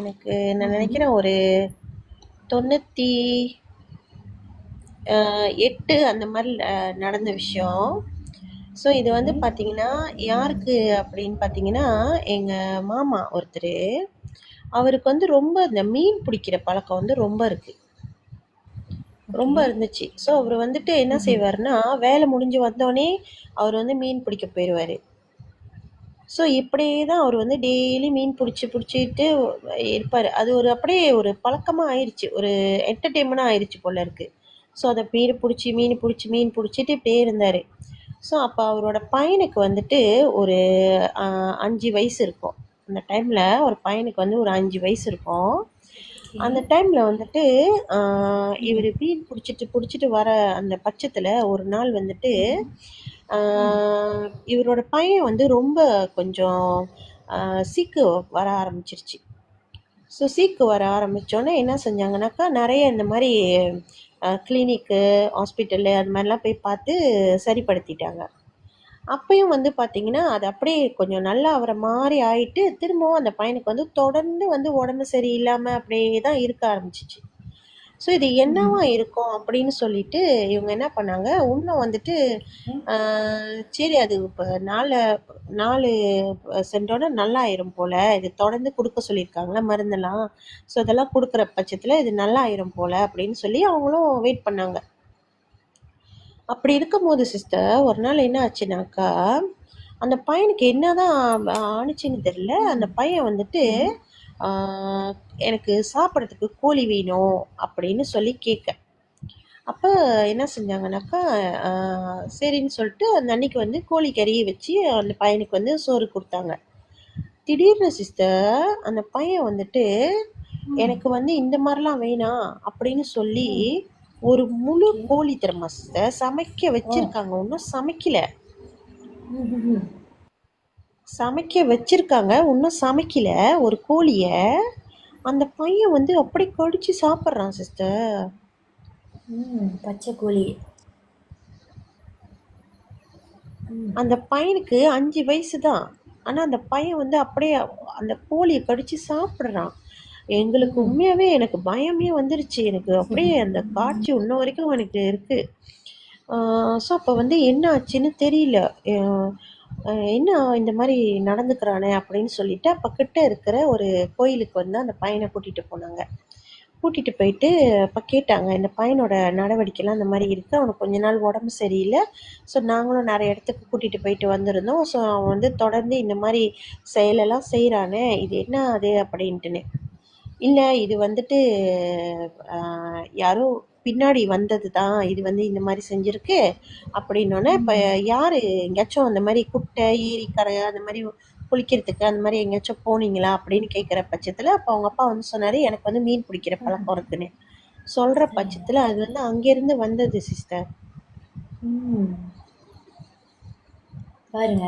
எனக்கு நான் நினைக்கிறேன் ஒரு 98 அந்த மாதிரி நடந்த விஷயம். ஸோ இது வந்து பார்த்தீங்கன்னா யாருக்கு அப்படின்னு பார்த்தீங்கன்னா எங்கள் மாமா ஒருத்தர், அவருக்கு வந்து ரொம்ப இந்த மீன் பிடிக்கிற பழக்கம் வந்து ரொம்ப இருக்குது, ரொம்ப இருந்துச்சு. ஸோ அவர் வந்துட்டு என்ன செய்வாருன்னா வேலை முடிஞ்சு வந்தோடனே அவர் வந்து மீன் பிடிக்க போயிடுவார். ஸோ இப்படியே தான் அவர் வந்து டெய்லி மீன் பிடிச்சிட்டு இருப்பார். அது ஒரு அப்படியே ஒரு பழக்கமாக ஆயிடுச்சு, ஒரு என்டர்டெயின்மெண்ட்டாக ஆயிடுச்சு போல இருக்குது. ஸோ அதை மீன் பிடிச்சிட்டு இப்படியே இருந்தார். ஸோ அப்போ அவரோட பையனுக்கு வந்துட்டு ஒரு 5 வயசு இருக்கும். அந்த டைமில் ஒரு பையனுக்கு வந்து ஒரு 5 வயசு இருக்கும். அந்த டைமில் வந்துட்டு இவர் மீன் பிடிச்சிட்டு வர அந்த பட்சத்தில் ஒரு நாள் வந்துட்டு இவரோட பையன் வந்து ரொம்ப கொஞ்சம் சீக்கு வர ஆரம்பிச்சிருச்சு. ஸோ சீக்கு வர ஆரம்பித்தோன்னே என்ன செஞ்சாங்கனாக்கா நிறைய இந்த மாதிரி கிளினிக்கு, ஹாஸ்பிட்டலு அது மாதிரிலாம் போய் பார்த்து சரிப்படுத்திட்டாங்க. அப்பயும் வந்து பார்த்தீங்கன்னா அது அப்படியே கொஞ்சம் நல்லா ஆகிற மாதிரி ஆயிட்டு திரும்பவும் அந்த பையனுக்கு வந்து தொடர்ந்து வந்து உடம்பு சரியில்லாமல் அப்படியே தான் இருக்க ஆரம்பிச்சிச்சு. ஸோ இது என்னவா இருக்கும் அப்படின்னு சொல்லிட்டு இவங்க என்ன பண்ணாங்க, இன்னும் வந்துட்டு சரி அது இப்போ 4 சென்றோன்னா நல்லா ஆயிரும் போல், இது தொடர்ந்து கொடுக்க சொல்லியிருக்காங்களா மருந்தெல்லாம். ஸோ அதெல்லாம் கொடுக்குற பட்சத்தில் இது நல்லா ஆயிரும் போல் அப்படின்னு சொல்லி அவங்களும் வெயிட் பண்ணாங்க. அப்படி இருக்கும்போது சிஸ்டர் ஒரு நாள் என்ன ஆச்சுனாக்கா, அந்த பையனுக்கு என்னதான் ஆணுச்சுன்னு தெரியல, அந்த பையன் வந்துட்டு எனக்கு சாப்பிட்றதுக்கு கோழி வேணும் அப்படின்னு சொல்லி கேட்க, அப்போ என்ன செஞ்சாங்கனாக்கா சரின்னு சொல்லிட்டு அந்த அன்னைக்கு வந்து கோழி கறியை வச்சு அந்த பையனுக்கு வந்து சோறு கொடுத்தாங்க. திடீர்னு சிஸ்டர் அந்த பையன் வந்துட்டு எனக்கு வந்து இந்த மாதிரிலாம் வேணாம் அப்படின்னு சொல்லி ஒரு முழு கோழி திறமை சிஸ்டர் சமைக்க வச்சிருக்காங்க. இன்னும் சமைக்கல ஒரு கோழிய. அந்த பையன் வந்து அப்படி கடிச்சு சாப்பிட்றான் சிஸ்டர். பச்சை கோழி. அந்த பையனுக்கு 5 வயசு தான். ஆனால் அந்த பையன் வந்து அப்படியே அந்த கோழியை கடிச்சு சாப்பிட்றான். எங்களுக்கு உண்மையாகவே எனக்கு பயமே வந்துருச்சு. எனக்கு அப்படியே அந்த காட்சி இன்ன வரைக்கும் எனக்கு இருக்குது. ஸோ அப்போ வந்து என்ன ஆச்சுன்னு தெரியல, என்ன இந்த மாதிரி நடந்துக்கிறானே அப்படின்னு சொல்லிட்டு அப்போ கிட்ட இருக்கிற ஒரு கோயிலுக்கு வந்து அந்த பையனை கூட்டிகிட்டு போனாங்க. கூட்டிகிட்டு போயிட்டு அப்போ கேட்டாங்க, இந்த பையனோட நடவடிக்கைலாம் இந்த மாதிரி இருக்குது, அவனுக்கு கொஞ்ச நாள் உடம்பு சரியில்லை. ஸோ நாங்களும் நிறைய இடத்துக்கு கூட்டிகிட்டு போயிட்டு வந்திருந்தோம். ஸோ அவன் வந்து தொடர்ந்து இந்த மாதிரி செயலெல்லாம் செய்கிறானே, இது என்ன அது அப்படின்ட்டுன்னு. இல்லை இது வந்துட்டு யாரோ பின்னாடி வந்தது தான், இது வந்து இந்த மாதிரி செஞ்சுருக்கு அப்படின்னோடனே, இப்போ யார் எங்கேயாச்சும் அந்த மாதிரி குட்டை ஏரிக்கரை அந்த மாதிரி குளிக்கிறதுக்கு அந்த மாதிரி எங்கேயாச்சும் போனீங்களா அப்படின்னு கேட்குற பட்சத்தில் அப்போ அவங்க அப்பா வந்து சொன்னார், எனக்கு வந்து மீன் பிடிக்கிற பழக்கம் இருக்குன்னு சொல்கிற பட்சத்தில் அது வந்து அங்கேருந்து வந்தது சிஸ்டர். பாருங்க,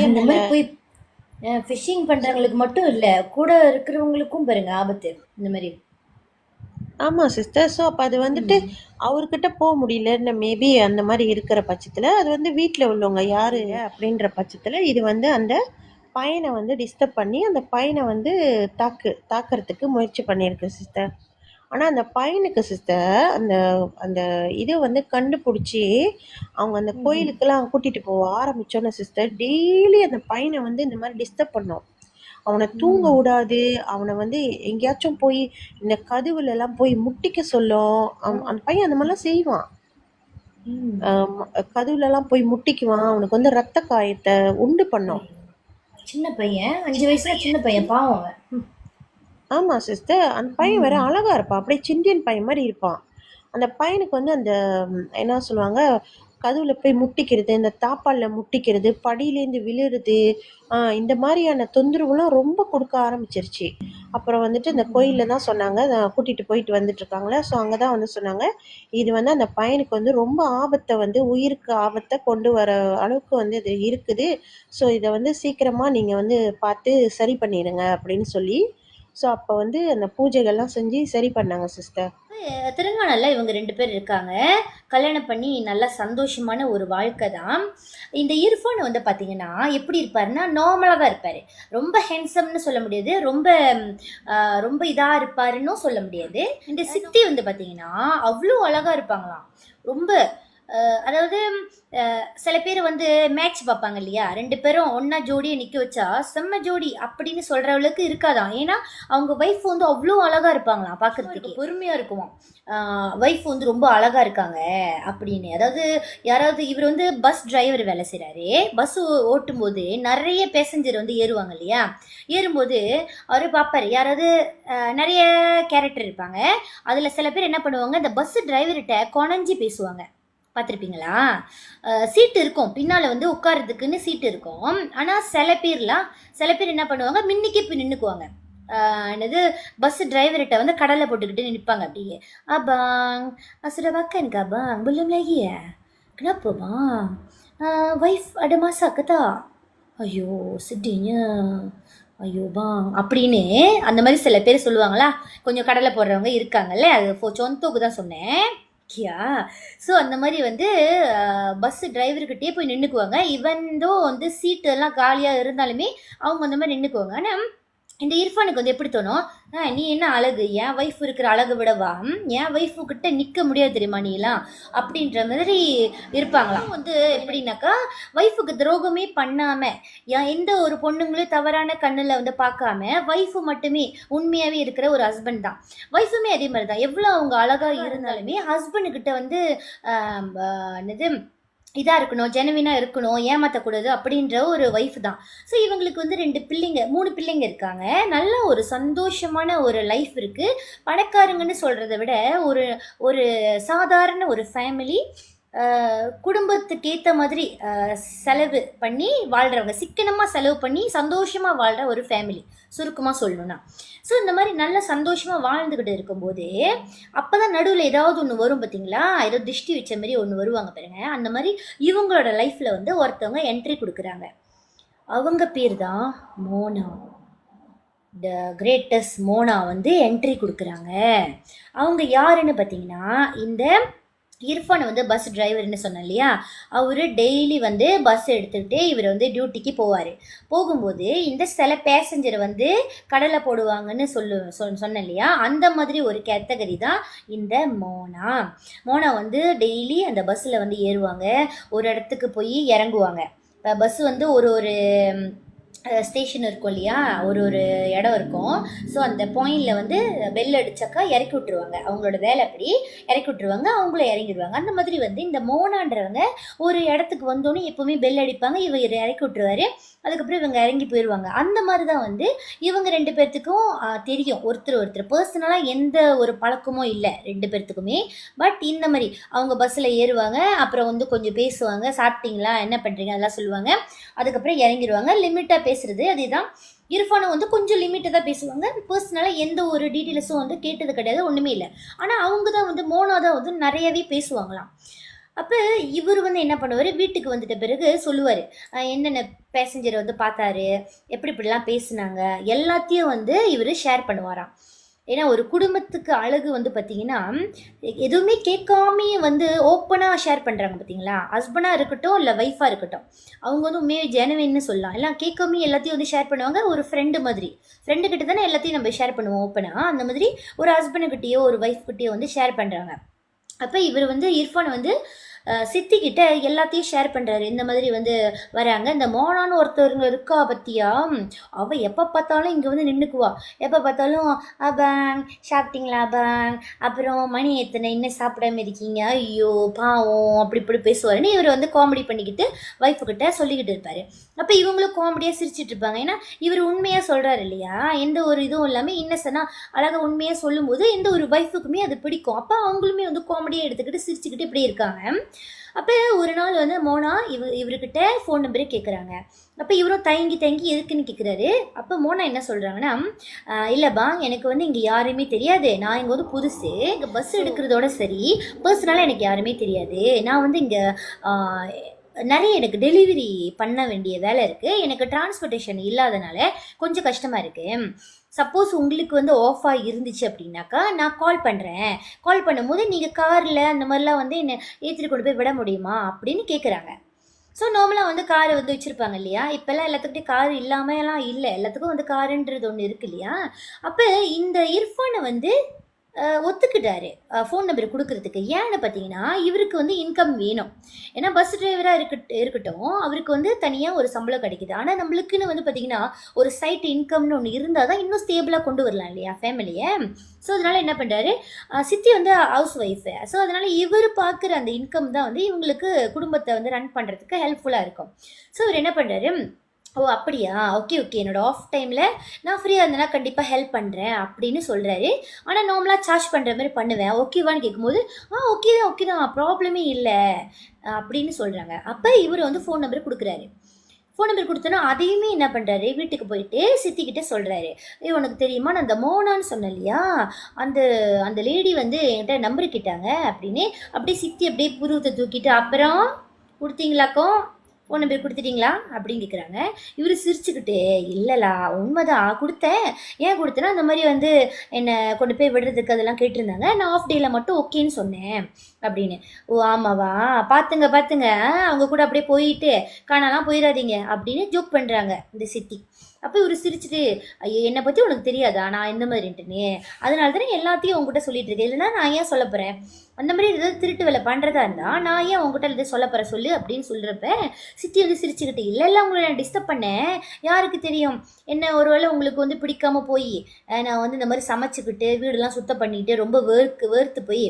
இந்த மாதிரி போய் ஃபிஷிங் பண்ணுறவங்களுக்கு மட்டும் இல்லை, கூட இருக்கிறவங்களுக்கும் பாருங்க ஆபத்து இந்த மாதிரி. ஆமாம் சிஸ்டர். ஸோ அப்போ அது வந்துட்டு அவர்கிட்ட போக முடியல மேபி அந்த மாதிரி இருக்கிற பட்சத்தில் அது வந்து வீட்டில் உள்ளவங்க யார் அப்படின்ற பட்சத்தில் இது வந்து அந்த பையனை வந்து டிஸ்டர்ப் பண்ணி அந்த பையனை வந்து தாக்கிறதுக்கு முயற்சி பண்ணியிருக்கு சிஸ்டர். ஆனால் அந்த பையனுக்கு சிஸ்டர் அந்த அந்த இதை வந்து கண்டுபிடிச்சி அவங்க அந்த கோயிலுக்கெல்லாம் கூட்டிகிட்டு போக ஆரம்பித்தோன்னே சிஸ்டர், டெய்லி அந்த பையனை வந்து இந்த மாதிரி டிஸ்டர்ப் பண்ணோம். அவனை தூங்க விடாது, அவனை வந்து எங்கேயாச்சும் போய் இந்த கதவுலலாம் போய் முட்டிக்க சொல்லும். அந்த பையன் அந்த மாதிரிலாம் செய்வான். கதவுலலாம் போய் முட்டிக்குவான், அவனுக்கு வந்து ரத்த காயத்தை உண்டு பண்ணோம். சின்ன பையன், 5 வயசுல சின்ன பையன், பாவம். ஆமாம் சிஸ்டர். அந்த பையன் வேற அழகா இருப்பான், அப்படியே சிண்டியன் பையன் மாதிரி இருப்பான். அந்த பையனுக்கு வந்து அந்த என்ன சொல்லுவாங்க, கதவுல போய் முட்டிக்கிறது, இந்த தாப்பாலில் முட்டிக்கிறது, படியிலேருந்து விழுறது, இந்த மாதிரியான தொந்தரவுலாம் ரொம்ப கொடுக்க ஆரம்பிச்சிருச்சு. அப்புறம் வந்துட்டு இந்த கோயிலில் தான் சொன்னாங்க, கூட்டிகிட்டு போயிட்டு வந்துட்டுருக்காங்களே, ஸோ அங்கே தான் வந்து சொன்னாங்க, இது வந்து அந்த பையனுக்கு வந்து ரொம்ப ஆபத்தை வந்து உயிருக்கு ஆபத்தை கொண்டு வர அளவுக்கு வந்து இது இருக்குது. ஸோ இதை வந்து சீக்கிரமாக நீங்கள் வந்து பார்த்து சரி பண்ணிடுங்க அப்படின்னு சொல்லி ஸோ அப்போ வந்து அந்த பூஜைகள்லாம் செஞ்சு சரி பண்ணாங்க சிஸ்டர். தெலுங்கானால இவங்க 2 பேர் இருக்காங்க. கல்யாணம் பண்ணி நல்லா சந்தோஷமான ஒரு வாழ்க்கை தான். இந்த இர்ஃபான் வந்து பார்த்தீங்கன்னா, எப்படி இருப்பாருன்னா, நார்மலா தான் இருப்பாரு. ரொம்ப ஹேண்ட்ஸம்னு சொல்ல முடியாது. ரொம்ப இதா இருப்பாருன்னும் சொல்ல முடியாது. இந்த சித்தி வந்து பார்த்தீங்கன்னா, அவ்ளோ அழகா இருப்பாங்களாம். ரொம்ப அதாவது சில பேர் வந்து மேட்ச் பார்ப்பாங்க இல்லையா, 2 பேரும் ஒண்ணா ஜோடியை நிற்க வச்சா செம்ம ஜோடி அப்படின்னு சொல்றவளுக்கு இருக்காதாம். ஏன்னா அவங்க ஒய்ஃப் வந்து அவ்வளோ அழகா இருப்பாங்களாம், பார்க்கறதுக்கு பொறுமையா இருக்குமாம். ஒய்ஃப் வந்து ரொம்ப அழகா இருக்காங்க அப்படின்னு. அதாவது யாராவது இவர் வந்து பஸ் டிரைவர் வேலை செய்கிறாரு. பஸ் ஓட்டும்போது நிறைய பேசஞ்சர் வந்து ஏறுவாங்க இல்லையா, ஏறும்போது அவர் பார்ப்பாரு யாராவது நிறைய கேரக்டர் இருப்பாங்க. அதில் சில பேர் என்ன பண்ணுவாங்க, இந்த பஸ் டிரைவர்கிட்ட கொணஞ்சி பேசுவாங்க, பார்த்துருப்பீங்களா? சீட்டு இருக்கும் பின்னால் வந்து உட்காரத்துக்குன்னு சீட்டு இருக்கும். ஆனால் சில பேர் என்ன பண்ணுவாங்க, மின்னிக்கே போய் நின்றுக்குவாங்க. என்னது பஸ் டிரைவர்கிட்ட வந்து கடலை போட்டுக்கிட்டு நிற்பாங்க அப்படியே. அபாங் sudah makan kah bang? Belum lagi ya? Kenapa bang? Wife ada masak ke tak? ஐயோ sedihnya. ஐயோ பாங் அப்படின்னு அந்த மாதிரி சில பேர் சொல்லுவாங்களா. கொஞ்சம் கடலை போடுறவங்க இருக்காங்கல்ல, அது சொந்தோக்கு தான் சொன்னேன் கியா. ஸோ அந்த மாதிரி வந்து பஸ் டிரைவர்கிட்டே போய் நின்றுக்குவாங்க. இவன்தோ வந்து சீட்டு எல்லாம் காலியாக இருந்தாலுமே அவங்க அந்த மாதிரி நின்றுக்குவாங்க. ஆனால் இந்த இர்ஃபானுக்கு வந்து எப்படி தோணும், நீ என்ன அழகு, என் ஒய்ஃப் இருக்கிற அழகு விடவா, என் ஒய்ஃபு கிட்ட நிற்க முடியாது தெரியுமா நீலாம் அப்படின்ற மாதிரி இருப்பாங்களாம். வந்து எப்படின்னாக்கா ஒய்ஃபுக்கு துரோகமே பண்ணாமல் எந்த ஒரு பொண்ணுங்களையும் தவறான கண்ணில் வந்து பார்க்காம ஒய்ஃபு மட்டுமே உண்மையாகவே இருக்கிற ஒரு ஹஸ்பண்ட் தான். ஒய்ஃபுமே அதே மாதிரி தான், எவ்வளோ அவங்க அழகாக இருந்தாலுமே ஹஸ்பண்டுக்கிட்ட வந்து என்னது இதாக இருக்கணும், ஜெனுவினாக இருக்கணும், ஏமாற்றக்கூடாது அப்படின்ற ஒரு ஒய்ஃப் தான். ஸோ இவங்களுக்கு வந்து 3 பிள்ளைங்க இருக்காங்க. நல்ல ஒரு சந்தோஷமான ஒரு லைஃப் இருக்குது. பணக்காரங்கன்னு சொல்கிறத விட ஒரு ஒரு சாதாரண ஒரு ஃபேமிலி, குடும்பத்துக்கு ஏற்ற மாதிரி செலவு பண்ணி வாழ்கிறவங்க, சிக்கனமாக செலவு பண்ணி சந்தோஷமாக வாழ்கிற ஒரு ஃபேமிலி சுருக்கமாக சொல்லணும்னா. ஸோ இந்த மாதிரி நல்ல சந்தோஷமாக வாழ்ந்துக்கிட்டு இருக்கும்போது அப்போ தான் நடுவில் ஏதாவது ஒன்று வரும் பார்த்தீங்களா, ஏதோ திருஷ்டி வச்ச மாதிரி ஒன்று வருவாங்க பாருங்க. அந்த மாதிரி இவங்களோட லைஃப்பில் வந்து ஒருத்தவங்க என்ட்ரி கொடுக்குறாங்க. அவங்க பேர் தான் மோனா. த கிரேட்டஸ்ட் மோனா வந்து என்ட்ரி கொடுக்குறாங்க. அவங்க யாருன்னு பார்த்தீங்கன்னா, இந்த இர்ஃபான் வந்து பஸ் டிரைவர்னு சொன்னேன் இல்லையா, அவர் டெய்லி வந்து பஸ் எடுத்துக்கிட்டு இவர் வந்து டியூட்டிக்கு போவார். போகும்போது இந்த சில பேசஞ்சர் வந்து கடலை போடுவாங்கன்னு சொன்னேன் இல்லையா, அந்த மாதிரி ஒரு கேட்டகரி தான் இந்த மோனா வந்து டெய்லி அந்த பஸ்ஸில் வந்து ஏறுவாங்க, ஒரு இடத்துக்கு போய் இறங்குவாங்க. பஸ் வந்து ஒரு ஸ்டேஷன் இருக்கும் இல்லையா, ஒரு இடம் இருக்கும். ஸோ அந்த பாயிண்டில் வந்து பெல் அடித்தாக்கா இறக்கி விட்டுருவாங்க. அவங்களோட வேலை அப்படி இறக்கி விட்டுருவாங்க, அவங்கள இறங்கிடுவாங்க. அந்த மாதிரி வந்து இந்த மோனான்றவங்க ஒரு இடத்துக்கு வந்தோன்னே எப்போவுமே பெல் அடிப்பாங்க, இவர் இறக்கி விட்டுருவாரு, அதுக்கப்புறம் இவங்க இறங்கி போயிடுவாங்க. அந்த மாதிரி தான் வந்து இவங்க 2 பேர்த்துக்கும் தெரியும், ஒருத்தர் பர்சனலாக எந்த ஒரு பழக்கமும் இல்லை 2 பேர்த்துக்குமே. பட் இந்த மாதிரி அவங்க பஸ்ஸில் ஏறுவாங்க, அப்புறம் வந்து கொஞ்சம் பேசுவாங்க, சாப்பிட்டீங்களா, என்ன பண்ணுறீங்க அதெல்லாம் சொல்லுவாங்க, அதுக்கப்புறம் இறங்கிடுவாங்க. லிமிட்டாக பேசுறது அதுதான். இர்ஃபானும் வந்து கொஞ்சம் லிமிட்டாக தான் பேசுவாங்க, பர்சனலாக எந்த ஒரு டீட்டெயில்ஸும் வந்து கேட்டது கிடையாது, ஒன்றுமே இல்லை. ஆனால் அவங்க தான் வந்து மோனா தான் வந்து நிறையவே பேசுவாங்களாம். அப்போ இவர் வந்து என்ன பண்ணுவார், வீட்டுக்கு வந்துட்ட பிறகு சொல்லுவார், என்னென்ன பேசஞ்சரை வந்து பார்த்தாரு, இப்படிலாம் பேசுனாங்க, எல்லாத்தையும் வந்து இவர் ஷேர் பண்ணுவாராம். ஏன்னா ஒரு குடும்பத்துக்கு அழகு வந்து பார்த்தீங்கன்னா எதுவுமே கேட்காமே வந்து ஓப்பனாக ஷேர் பண்ணுறாங்க பார்த்தீங்களா. ஹஸ்பண்டாக இருக்கட்டும் இல்லை ஒய்ஃபாக இருக்கட்டும், அவங்க வந்து உண்மையாக ஜெனுவின்னு சொல்லலாம். எல்லாம் கேட்காமே எல்லாத்தையும் வந்து ஷேர் பண்ணுவாங்க. ஒரு ஃப்ரெண்டு மாதிரி, ஃப்ரெண்டு கிட்ட தானே எல்லாத்தையும் நம்ம ஷேர் பண்ணுவோம் ஓப்பனாக. அந்த மாதிரி ஒரு ஹஸ்பண்டுக்கிட்டேயோ ஒரு ஒய்ஃப்கிட்டேயோ வந்து ஷேர் பண்ணுறாங்க. அப்போ இவர் வந்து இர்ஃபான் வந்து சித்திக்கிட்ட எல்லாத்தையும் ஷேர் பண்ணுறாரு. இந்த மாதிரி வந்து வராங்க, இந்த மோனான்னு ஒருத்தருங்க இருக்கா பற்றியா, அவள் எப்போ பார்த்தாலும் இங்கே வந்து நின்றுக்குவா, எப்போ பார்த்தாலும் பேங் சாப்பிட்டீங்களா பேங், அப்புறம் மணி எத்தனை இன்னும் சாப்பிடாம இருக்கீங்க, ஐயோ பாவம், அப்படி இப்படி பேசுவாருன்னு இவர் வந்து காமெடி பண்ணிக்கிட்டு ஒய்ஃபுக்கிட்ட சொல்லிக்கிட்டு இருப்பார். அப்போ இவங்களும் காமெடியாக சிரிச்சிட்டு இருப்பாங்க. ஏன்னா இவர் உண்மையாக சொல்கிறாரு இல்லையா, எந்த ஒரு இதுவும் இல்லாமல் இன்னசென்ட்டாக அழகாக உண்மையாக சொல்லும்போது எந்த ஒரு ஒய்ஃபுக்குமே அது பிடிக்கும். அப்போ அவங்களுமே வந்து காமெடியாக எடுத்துக்கிட்டு சிரிச்சுக்கிட்டு இப்படி இருக்காங்க. அப்போ ஒரு நாள் வந்து மோனா இவர்கிட்ட ஃபோன் நம்பரே கேட்குறாங்க. அப்போ இவரும் தயங்கி எதுக்குன்னு கேட்குறாரு. அப்போ மோனா என்ன சொல்கிறாங்கன்னா, இல்லைப்பா எனக்கு வந்து இங்கே யாருமே தெரியாது, நான் இங்கே வந்து புதுசு, இங்கே பஸ் எடுக்கிறதோட சரி பர்சனலாக எனக்கு யாருமே தெரியாது, நான் வந்து இங்கே நிறைய எனக்கு டெலிவரி பண்ண வேண்டிய வேலை இருக்குது, எனக்கு டிரான்ஸ்போர்ட்டேஷன் இல்லாதனால கொஞ்சம் கஷ்டமாக இருக்குது. சப்போஸ் உங்களுக்கு வந்து ஆஃபாக இருந்துச்சு அப்படின்னாக்கா நான் கால் பண்ணுறேன், கால் பண்ணும்போது நீங்கள் காரில் அந்த மாதிரிலாம் வந்து என்னை ஏற்றிட்டு கொண்டு போய் விட முடியுமா அப்படின்னு கேட்குறாங்க. ஸோ நார்மலாக வந்து கார் வந்து வச்சுருப்பாங்க இல்லையா, இப்போல்லாம் எல்லாத்துக்கிட்டே கார் இல்லாமலாம் இல்லை, எல்லாத்துக்கும் வந்து காருன்றது ஒன்று இருக்கு இல்லையா. அப்போ இந்த இர்ஃபானை வந்து ஒத்துக்கிட்டாரு ஃபோன் நம்பர் கொடுக்கறதுக்கு. ஏன்னு பார்த்தீங்கன்னா இவருக்கு வந்து இன்கம் வேணும். ஏன்னா பஸ் டிரைவராக இருக்கட்டும், அவருக்கு வந்து தனியாக ஒரு சம்பளம் கிடைக்குது. ஆனால் நம்மளுக்குன்னு வந்து பார்த்தீங்கன்னா ஒரு சைட் இன்கம்னு ஒன்று இருந்தால் தான் இன்னும் ஸ்டேபிளாக கொண்டு வரலாம் இல்லையா ஃபேமிலியை. ஸோ அதனால் என்ன பண்ணுறாரு, சித்தி வந்து ஹவுஸ் ஒய்ஃபு. ஸோ அதனால் இவர் பார்க்குற அந்த இன்கம் தான் வந்து இவங்களுக்கு குடும்பத்தை வந்து ரன் பண்ணுறதுக்கு ஹெல்ப்ஃபுல்லாக இருக்கும். ஸோ இவர் என்ன பண்ணுறாரு, ஓ அப்படியா, ஓகே ஓகே, என்னோடய ஆஃப் டைமில் நான் ஃப்ரீயாக இருந்தேன்னா கண்டிப்பாக ஹெல்ப் பண்ணுறேன் அப்படின்னு சொல்கிறாரு. ஆனால் நார்மலாக சார்ஜ் பண்ணுற மாதிரி பண்ணுவேன், ஓகேவான்னு கேட்கும்போது ஓகே தான் ஓகே தான், ப்ராப்ளமே இல்லை அப்படின்னு சொல்கிறாங்க. அப்போ இவர் வந்து ஃபோன் நம்பர் கொடுக்குறாரு. ஃபோன் நம்பர் கொடுத்தோன்னா அதையுமே என்ன பண்ணுறாரு, வீட்டுக்கு போயிட்டு சித்திக்கிட்ட சொல்கிறாரு, உனக்கு தெரியுமா நான் அந்த மோனான்னு சொன்னேன் இல்லையா, அந்த அந்த லேடி வந்து என்கிட்ட நம்பர் கேட்டாங்க அப்படின்னு. அப்படியே சித்தி அப்படியே புருவத்தை தூக்கிட்டு, அப்புறம் கொடுத்தீங்களாக்கோ, ஃபோன் நம்பர் கொடுத்துட்டீங்களா அப்படின்னு கேட்குறாங்க. இவர் சிரிச்சுக்கிட்டு, இல்லைலா உண்மைதான் கொடுத்தேன், ஏன் கொடுத்தேன்னா அந்த மாதிரி வந்து என்னை கொண்டு போய் விடுறதுக்கு அதெல்லாம் கேட்டிருந்தாங்க, நான் ஆஃப் டேயில் மட்டும் ஓகேன்னு சொன்னேன் அப்படின்னு. ஓ ஆமாவா, பார்த்துங்க அவங்க கூட அப்படியே போயிட்டு காணலாம் போயிடாதீங்க அப்படின்னு ஜோக் பண்ணுறாங்க இந்த சித்தி. அப்போ இவர் சிரிச்சுட்டு, ஐயோ என்னை பற்றி உனக்கு தெரியாதா நான் இந்த மாதிரின்ட்டுன்னு, அதனால தானே எல்லாத்தையும் உங்ககிட்ட சொல்லிட்டு இருக்கேன், இல்லைன்னா நான் ஏன் சொல்ல போகிறேன், அந்த மாதிரி ஏதாவது திருட்டு வேலை பண்ணுறதா இருந்தால் நான் ஏன் உங்ககிட்ட இதை சொல்ல போகிற சொல்லு அப்படின்னு சொல்கிறப்ப சித்தி வந்து சிரிச்சுக்கிட்டு, இல்லை உங்களை நான் டிஸ்டர்ப் பண்ணேன், யாருக்கு தெரியும் என்ன ஒருவேளை உங்களுக்கு வந்து பிடிக்காம போய் நான் வந்து இந்த மாதிரி சமைச்சிக்கிட்டு வீடெல்லாம் சுத்தம் பண்ணிக்கிட்டு ரொம்ப வேர்த்து போய்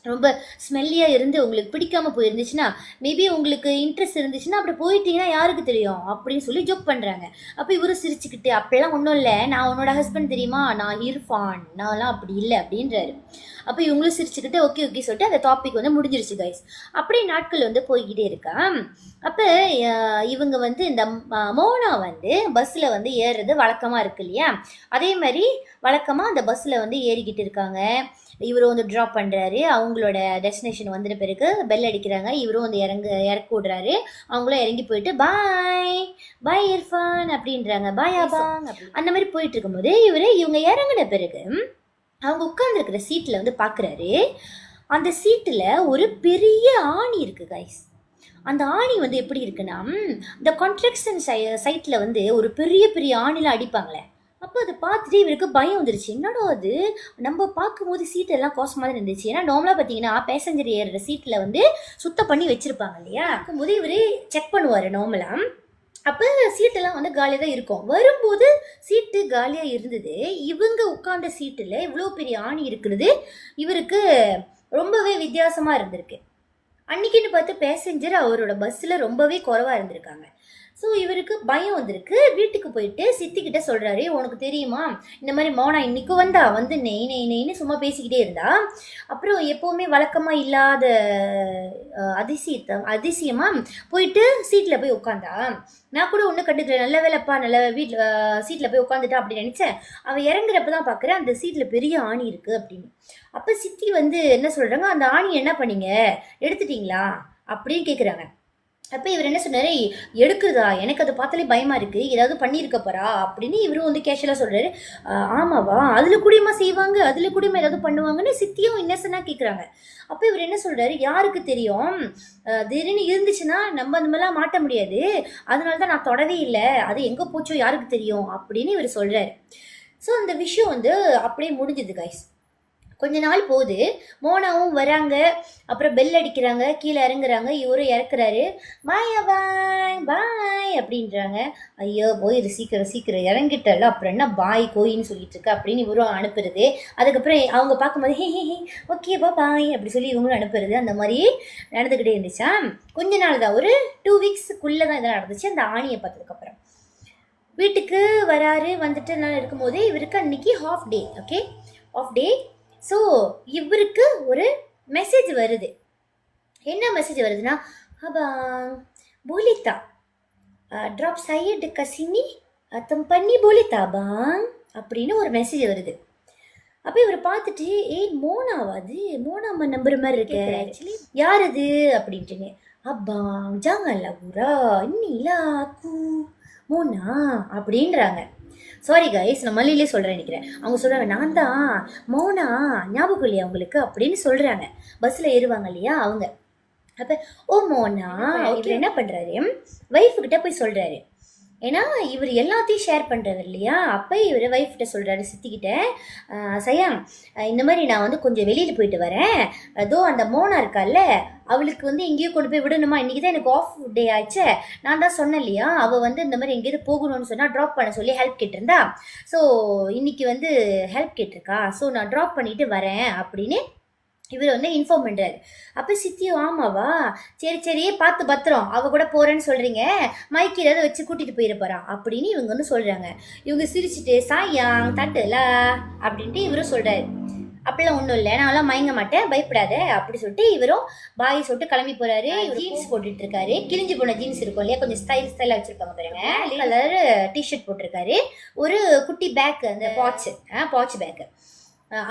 ரொம்ப ஸ்மெல்லியாக இருந்து உங்களுக்கு பிடிக்காமல் போயிருந்துச்சுன்னா, மேபி உங்களுக்கு இன்ட்ரெஸ்ட் இருந்துச்சுன்னா அப்படி போயிட்டீங்கன்னா யாருக்கு தெரியும் அப்படின்னு சொல்லி ஜோக் பண்ணுறாங்க. அப்போ இவரும் சிரிச்சுக்கிட்டு, அப்படிலாம் ஒன்றும் இல்லை, நான் உன்னோட ஹஸ்பண்ட் தெரியுமா, நான் இர்ஃபான், நான்லாம் அப்படி இல்லை அப்படின்றாரு. அப்போ இவங்களும் சிரிச்சுக்கிட்டு ஓகே ஓகே சொல்லிட்டு அந்த டாபிக் வந்து முடிஞ்சிருச்சு கைஸ். அப்படியே நாட்கள் வந்து போய்கிட்டே இருக்கா. அப்போ இவங்க வந்து இந்த மோனா வந்து பஸ்ஸில் வந்து ஏறுறது வழக்கமாக இருக்கு இல்லையா, அதே மாதிரி வழக்கமாக அந்த பஸ்ஸில் வந்து ஏறிக்கிட்டு இருக்காங்க. இவரும் வந்து ட்ராப் பண்ணுறாரு, அவங்களோட டெஸ்டினேஷன் வந்துட்ட பிறகு பெல் அடிக்கிறாங்க, இவரும் வந்து இறக்கி விடுறாரு. அவங்களும் இறங்கி போயிட்டு பாய் இர்ஃபான் அப்படின்றாங்க, பாய் ஆபாங் அந்த மாதிரி போயிட்டு இருக்கும்போது இவங்க இறங்கின பிறகு அவங்க உட்காந்துருக்கிற சீட்டில் வந்து பார்க்குறாரு, அந்த சீட்டில் ஒரு பெரிய ஆணி இருக்குது கைஸ். அந்த ஆணி வந்து எப்படி இருக்குன்னா, இந்த கான்ட்ராக்ஷன் சைட்டில் வந்து ஒரு பெரிய பெரிய ஆணிலாம் அடிப்பாங்களே, அப்போ அதை பார்த்துட்டு இவருக்கு பயம் வந்துருச்சு. என்னடா அது, நம்ம பார்க்கும்போது சீட்டெல்லாம் கோசமாக தான் இருந்துச்சு. ஏன்னா நார்மலாக பார்த்தீங்கன்னா பேசஞ்சர் ஏறுற சீட்டில் வந்து சுத்தம் பண்ணி வச்சுருப்பாங்க இல்லையா, பார்க்கும்போது இவர் செக் பண்ணுவார் நார்மலாக. அப்போ சீட்டெல்லாம் வந்து காலியாக தான் இருக்கும். வரும்போது சீட்டு காலியாக இருந்தது, இவங்க உட்கார்ந்த சீட்டில் இவ்வளோ பெரிய ஆணி இருக்கிறது இவருக்கு ரொம்பவே வித்தியாசமாக இருந்திருக்கு. அன்றைக்கின்னு பார்த்து பேசஞ்சர் அவரோட பஸ்ஸில் ரொம்பவே குறைவாக இருந்திருக்காங்க. ஸோ இவருக்கு பயம் வந்திருக்கு. வீட்டுக்கு போயிட்டு சித்திக்கிட்ட சொல்கிறாரு, உனக்கு தெரியுமா இந்த மாதிரி மோனா இன்னைக்கு வந்து நெய்னு சும்மா பேசிக்கிட்டே இருந்தா, அப்புறம் எப்போவுமே வழக்கமாக இல்லாத அதிசயமாக போயிட்டு சீட்டில் போய் உட்காந்தா, நான் கூட ஒன்றும் கண்டுக்கிறேன், நல்ல வேலைப்பா நல்ல வீட்டில் சீட்டில் போய் உட்காந்துட்டா அப்படின்னு நினச்சேன். அவள் இறங்குறப்ப தான் பார்க்குறேன் அந்த சீட்டில் பெரிய ஆணி இருக்குது அப்படின்னு. அப்போ சித்தி வந்து என்ன சொல்கிறாங்க, அந்த ஆணி என்ன பண்ணீங்க, எடுத்துட்டீங்களா அப்படின்னு கேட்குறாங்க. அப்போ இவர் என்ன சொன்னார், எடுக்குதா, எனக்கு அதை பார்த்தாலே பயமாக இருக்குது, ஏதாவது பண்ணியிருக்க போறா அப்படின்னு இவரும் வந்து கேஷுவலாக சொல்கிறாரு. ஆமாவா, அதில் கூடயுமா செய்வாங்க, அதில் கூடயுமா ஏதாவது பண்ணுவாங்கன்னு சித்தியும் இன்னசென்ட்டாக கேட்குறாங்க. அப்போ இவர் என்ன சொல்கிறாரு, யாருக்கு தெரியும், திடீர்னு இருந்துச்சுன்னா நம்ம அந்த மாதிரிலாம் மாட்ட முடியாது, அதனால தான் நான் தொடவே இல்லை, அது எங்கே போச்சோ யாருக்கு தெரியும் அப்படின்னு இவர் சொல்கிறாரு. ஸோ அந்த விஷயம் வந்து அப்படியே முடிஞ்சுது கைஸ். கொஞ்ச நாள் போகுது, மோனாவும் வராங்க, அப்புறம் பெல் அடிக்கிறாங்க, கீழே இறங்குறாங்க, இவரும் இறக்குறாரு, பாய் அப்படின்றாங்க. ஐயோ போயிரு சீக்கிரம் இறங்கிட்டல, அப்புறம் என்ன பாய் கோயின்னு சொல்லிட்டு இருக்க அப்படின்னு இவரும் அனுப்புறது. அதுக்கப்புறம் அவங்க பார்க்கும்போது ஹே ஓகேப்பா பாய் அப்படி சொல்லி இவங்களும் அனுப்புறது. அந்த மாதிரி நடந்துக்கிட்டே இருந்துச்சா. கொஞ்ச நாள் தான், ஒரு 2 வீக்ஸுக்குள்ளே தான் இதெல்லாம் நடந்துச்சு. அந்த ஆணியை பார்த்ததுக்கப்புறம் வீட்டுக்கு வராரு. வந்துட்டு நான் இருக்கும்போது இவருக்கு அன்னைக்கு ஆஃப் டே. ஸோ இவருக்கு ஒரு மெசேஜ் வருது. என்ன மெசேஜ் வருதுன்னா, அபாங் போலித்தா ட்ராப் சையட் கசினி அத்தம் பண்ணி போலித்தா பாங் அப்படின்னு ஒரு மெசேஜ் வருது. அப்போ இவரை பார்த்துட்டு, மோனாவா, அது மோனாம்மா நம்புற மாதிரி இருக்கு, ஆக்சுவலி யார் அது அப்படின்ட்டுங்க. abang janganlah gurau, inilah aku Mona அப்படின்றாங்க. சாரி கைஸ், நான் மல்லியிலே சொல்கிறேன் நினைக்கிறேன். அவங்க சொல்கிறாங்க, நான் தான் மோனா, ஞாபகம் இல்லையா உங்களுக்கு அப்படின்னு சொல்கிறாங்க. பஸ்ஸில் ஏறுவாங்க இல்லையா அவங்க. அப்போ ஓ மோனா, இவர் என்ன பண்ணுறாரு, ஒய்ஃபுக்கிட்ட போய் சொல்கிறாரு. ஏன்னா இவர் எல்லாத்தையும் ஷேர் பண்ணுறவர் இல்லையா. அப்போ இவர் ஒய்ஃப்கிட்ட சொல்கிறாரு, சித்திக்கிட்ட, சயா இந்த மாதிரி நான் வந்து கொஞ்சம் வெளியில் போயிட்டு வரேன், அதோ அந்த மோனா இருக்கால்ல அவளுக்கு வந்து எங்கேயும் கொண்டு போய் விடணுமா, இன்றைக்கி தான் எனக்கு ஆஃப் டே ஆச்சு, நான் தான் சொன்னேன் இல்லையா, அவள் வந்து இந்த மாதிரி எங்கேயாவது போகணும்னு சொன்னால் ட்ராப் பண்ண சொல்லி ஹெல்ப் கேட்டிருந்தா, ஸோ இன்னைக்கு வந்து ஹெல்ப் கேட்டிருக்கா, ஸோ நான் ட்ராப் பண்ணிட்டு வரேன் அப்படின்னு இவர் வந்து இன்ஃபார்ம் பண்ணுறாரு. அப்போ சித்தியும் ஆமாவா, சரி சரி பார்த்து பத்திரம், அவள் கூட போகிறேன்னு சொல்கிறீங்க, மைக்கு ஏதாவது வச்சு கூட்டிகிட்டு போயிட போகிறான் அப்படின்னு இவங்க வந்து சொல்கிறாங்க. இவங்க சிரிச்சுட்டு சாயாங் தட்டுல அப்படின்ட்டு இவரும் சொல்கிறாரு, அப்படிலாம் ஒன்றும் இல்லை, நான்லாம் மயங்க மாட்டேன், பயப்படாத அப்படி சொல்லிட்டு இவரும் பாய் சொல்லிட்டு கிளம்பி போகிறாரு. ஜீன்ஸ் போட்டுட்டு இருக்காரு, கிழிஞ்சு போன ஜீன்ஸ் இருக்கும் இல்லையா, கொஞ்சம் ஸ்டைலாக வச்சுருப்பாங்க பாருங்க, கலர் டிஷர்ட் போட்டிருக்காரு, ஒரு குட்டி பேக், அந்த பாட்ச் பேக்கு,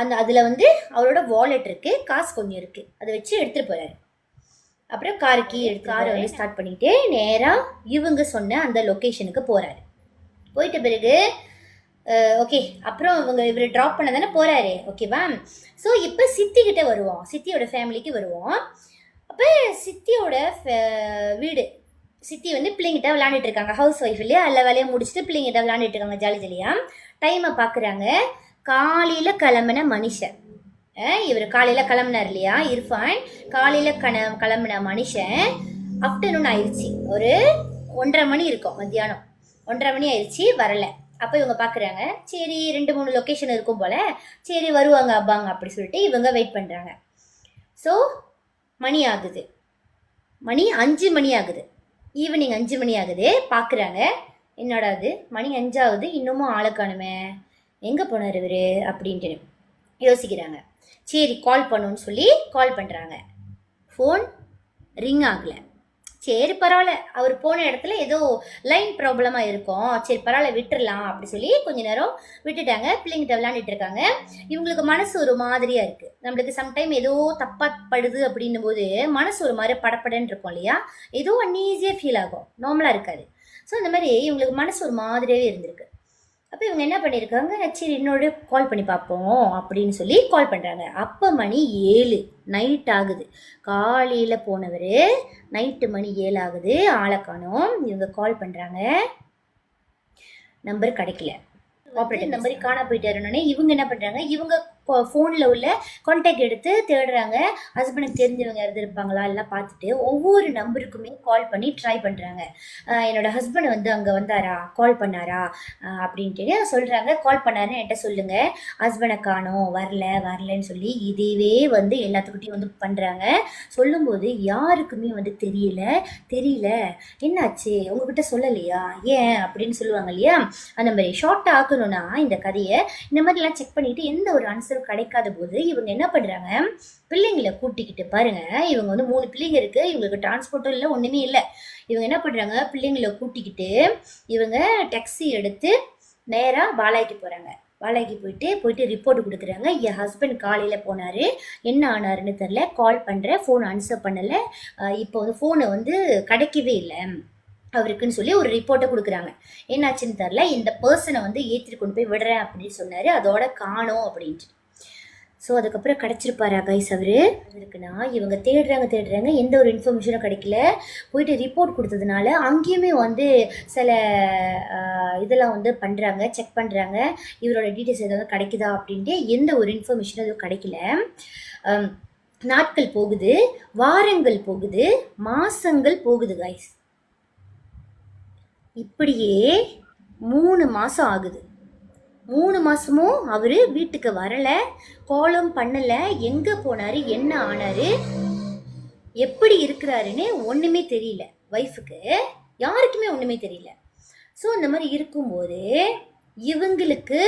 அந்த அதில் வந்து அவரோட வாலெட் இருக்குது, காசு கொஞ்சம் இருக்குது, அதை வச்சு எடுத்துகிட்டு போகிறாரு. அப்புறம் காரை வந்து ஸ்டார்ட் பண்ணிட்டு நேராக இவங்க சொன்ன அந்த லொக்கேஷனுக்கு போகிறாரு. போயிட்ட பிறகு ஓகே, அப்புறம் இவர் ட்ராப் பண்ண தானே போகிறாரு, ஓகேவா. ஸோ இப்போ சித்திக்கிட்ட வருவோம், சித்தியோட ஃபேமிலிக்கு வருவோம். அப்போ சித்தியோட வீடு, சித்தி வந்து பிள்ளைங்கிட்ட விளையாண்டுட்டு இருக்காங்க, ஹவுஸ் ஒய்ஃப் இல்லையா, எல்லா வேலையை முடிச்சுட்டு பிள்ளைங்கிட்ட விளையாண்டுட்டு இருக்காங்க ஜாலி ஜாலியாக. டைமை பார்க்குறாங்க, காலையில் கிளம்புன மனுஷன், இவர் காலையில் கிளம்புனார் இல்லையா இர்ஃபான், காலையில் கிளம்புன மனுஷன் ஆஃப்டர்நூன் ஆயிடுச்சு, ஒரு 1:30 மணி இருக்கும், மத்தியானம் 1:30 மணி ஆயிடுச்சு, வரலை. அப்போ இவங்க பார்க்குறாங்க, சரி 2-3 லொக்கேஷன் இருக்கும் போல், சரி வருவாங்க அப்பாங்க அப்படி சொல்லிட்டு இவங்க வெயிட் பண்ணுறாங்க. ஸோ மணி ஆகுது, மணி 5 மணி ஆகுது, ஈவினிங் 5 மணி ஆகுது. பார்க்குறாங்க, என்னடா அது மணி 5 ஆகுது, இன்னமும் ஆளை காணுமே, எங்கே போனார் இவர் அப்படின்ட்டு யோசிக்கிறாங்க. சரி கால் பண்ணணும்னு சொல்லி கால் பண்ணுறாங்க, ஃபோன் ரிங் ஆகலை. சரி பரவாயில்ல, அவர் போன இடத்துல ஏதோ லைன் ப்ராப்ளமாக இருக்கும், சரி பரவாயில்ல விட்டுடலாம் அப்படி சொல்லி கொஞ்ச நேரம் விட்டுட்டாங்க. பிள்ளைங்கிட்ட விளையாண்டுட்டு இருக்காங்க. இவங்களுக்கு மனசு ஒரு மாதிரியாக இருக்குது. நம்மளுக்கு சம்டைம் ஏதோ தப்பாக படுது அப்படின்னும் போது மனசு ஒரு மாதிரி படப்படன்னு இருக்கும் இல்லையா, ஏதோ அன்ஈஸியாக ஃபீல் ஆகும், நார்மலாக இருக்காது. ஸோ இந்த மாதிரி இவங்களுக்கு மனசு ஒரு மாதிரியாகவே இருந்திருக்கு. அப்போ இவங்க என்ன பண்ணியிருக்காங்க, சரி இன்னொரு கால் பண்ணி பார்ப்போம் அப்படின்னு சொல்லி கால் பண்ணுறாங்க. அப்போ மணி 7 நைட் ஆகுது. காலையில் போனவர் நைட்டு மணி 7 ஆகுது, ஆளை காணோம். இவங்க கால் பண்ணுறாங்க, நம்பர் கிடைக்கல, ஆப்ரேட்டர் நம்பர் காணா போயிட்டாருன்னே இவங்க என்ன பண்ணுறாங்க, இவங்க ஃபோனில் உள்ள கான்டாக்ட் எடுத்து தேடுறாங்க, ஹஸ்பண்டுக்கு தெரிஞ்சவங்க யாராவது இருப்பாங்களா எல்லாம் பார்த்துட்டு ஒவ்வொரு நம்பருக்குமே கால் பண்ணி ட்ரை பண்ணுறாங்க. என்னோடய ஹஸ்பண்ட் வந்து அங்கே வந்தாரா, கால் பண்ணாரா அப்படின்ட்டு சொல்கிறாங்க. கால் பண்ணாருன்னு என்கிட்ட சொல்லுங்கள், ஹஸ்பண்டை காணோம், வரலன்னு சொல்லி இதுவே வந்து எல்லாத்துக்கிட்டையும் வந்து பண்ணுறாங்க. சொல்லும்போது யாருக்குமே வந்து தெரியல என்னாச்சு உங்ககிட்ட சொல்லலையா, ஏன் அப்படின்னு சொல்லுவாங்க இல்லையா. அந்த மாதிரி ஷார்ட்டாக ஆக்கணும்னா இந்த கதையை இந்த மாதிரிலாம் செக் பண்ணிவிட்டு எந்த ஒரு ஆன்சர் கிடைக்காத போது இவங்க என்ன பண்றாங்க, பிள்ளைங்களை கூட்டிக்கிட்டு பாருங்க, இவங்க வந்து 3 பிள்ளைங்க இருக்கு, இவங்களுக்கு டிரான்ஸ்போர்ட்டும் இல்லை, ஒண்ணுமே இல்லை. இவங்க என்ன பண்றாங்க, பிள்ளைங்களை கூட்டிக்கிட்டு இவங்க டாக்ஸி எடுத்து நேரா பாலாய்க்கு போறாங்க. பாலாய்க்கு போயிட்டு ரிப்போர்ட் கொடுக்குறாங்க. என் ஹஸ்பண்ட் காலையில் போனார், என்ன ஆனாருன்னு தெரில, கால் பண்ணுறேன், ஃபோன் ஆன்சர் பண்ணலை, இப்போ வந்து ஃபோனை வந்து கிடைக்கவே இல்லை அவருக்குன்னு சொல்லி ஒரு ரிப்போர்ட்டை கொடுக்குறாங்க. என்னாச்சுன்னு தெரில, இந்த பர்சனை வந்து ஏற்றிட்டு கொண்டு போய் விடுறேன் அப்படின்னு சொன்னார், அதோட காணோம் அப்படின்ட்டு. ஸோ அதுக்கப்புறம் கிடச்சிருப்பாரா கைஸ் அவர் இருக்குன்னா, இவங்க தேடுறாங்க, எந்த ஒரு இன்ஃபர்மேஷனும் கிடைக்கல. போயிட்டு ரிப்போர்ட் கொடுத்ததுனால அங்கேயுமே வந்து சில இதெல்லாம் வந்து பண்ணுறாங்க, செக் பண்ணுறாங்க, இவரோட டீட்டெயில்ஸ் ஏதாவது கிடைக்குதா அப்படின்ட்டு எந்த ஒரு இன்ஃபர்மேஷனும் எதுவும் கிடைக்கல. நாட்கள் போகுது, வாரங்கள் போகுது, மாதங்கள் போகுது கைஸ். இப்படியே 3 மாதம் ஆகுது. 3 மாதமும் அவர் வீட்டுக்கு வரலை, காலும் பண்ணலை, எங்கே போனார், என்ன ஆனார், எப்படி இருக்கிறாருன்னு ஒன்றுமே தெரியல. ஒய்ஃபுக்கு யாருக்குமே ஒன்றுமே தெரியல. ஸோ இந்த மாதிரி இருக்கும்போது இவங்களுக்கு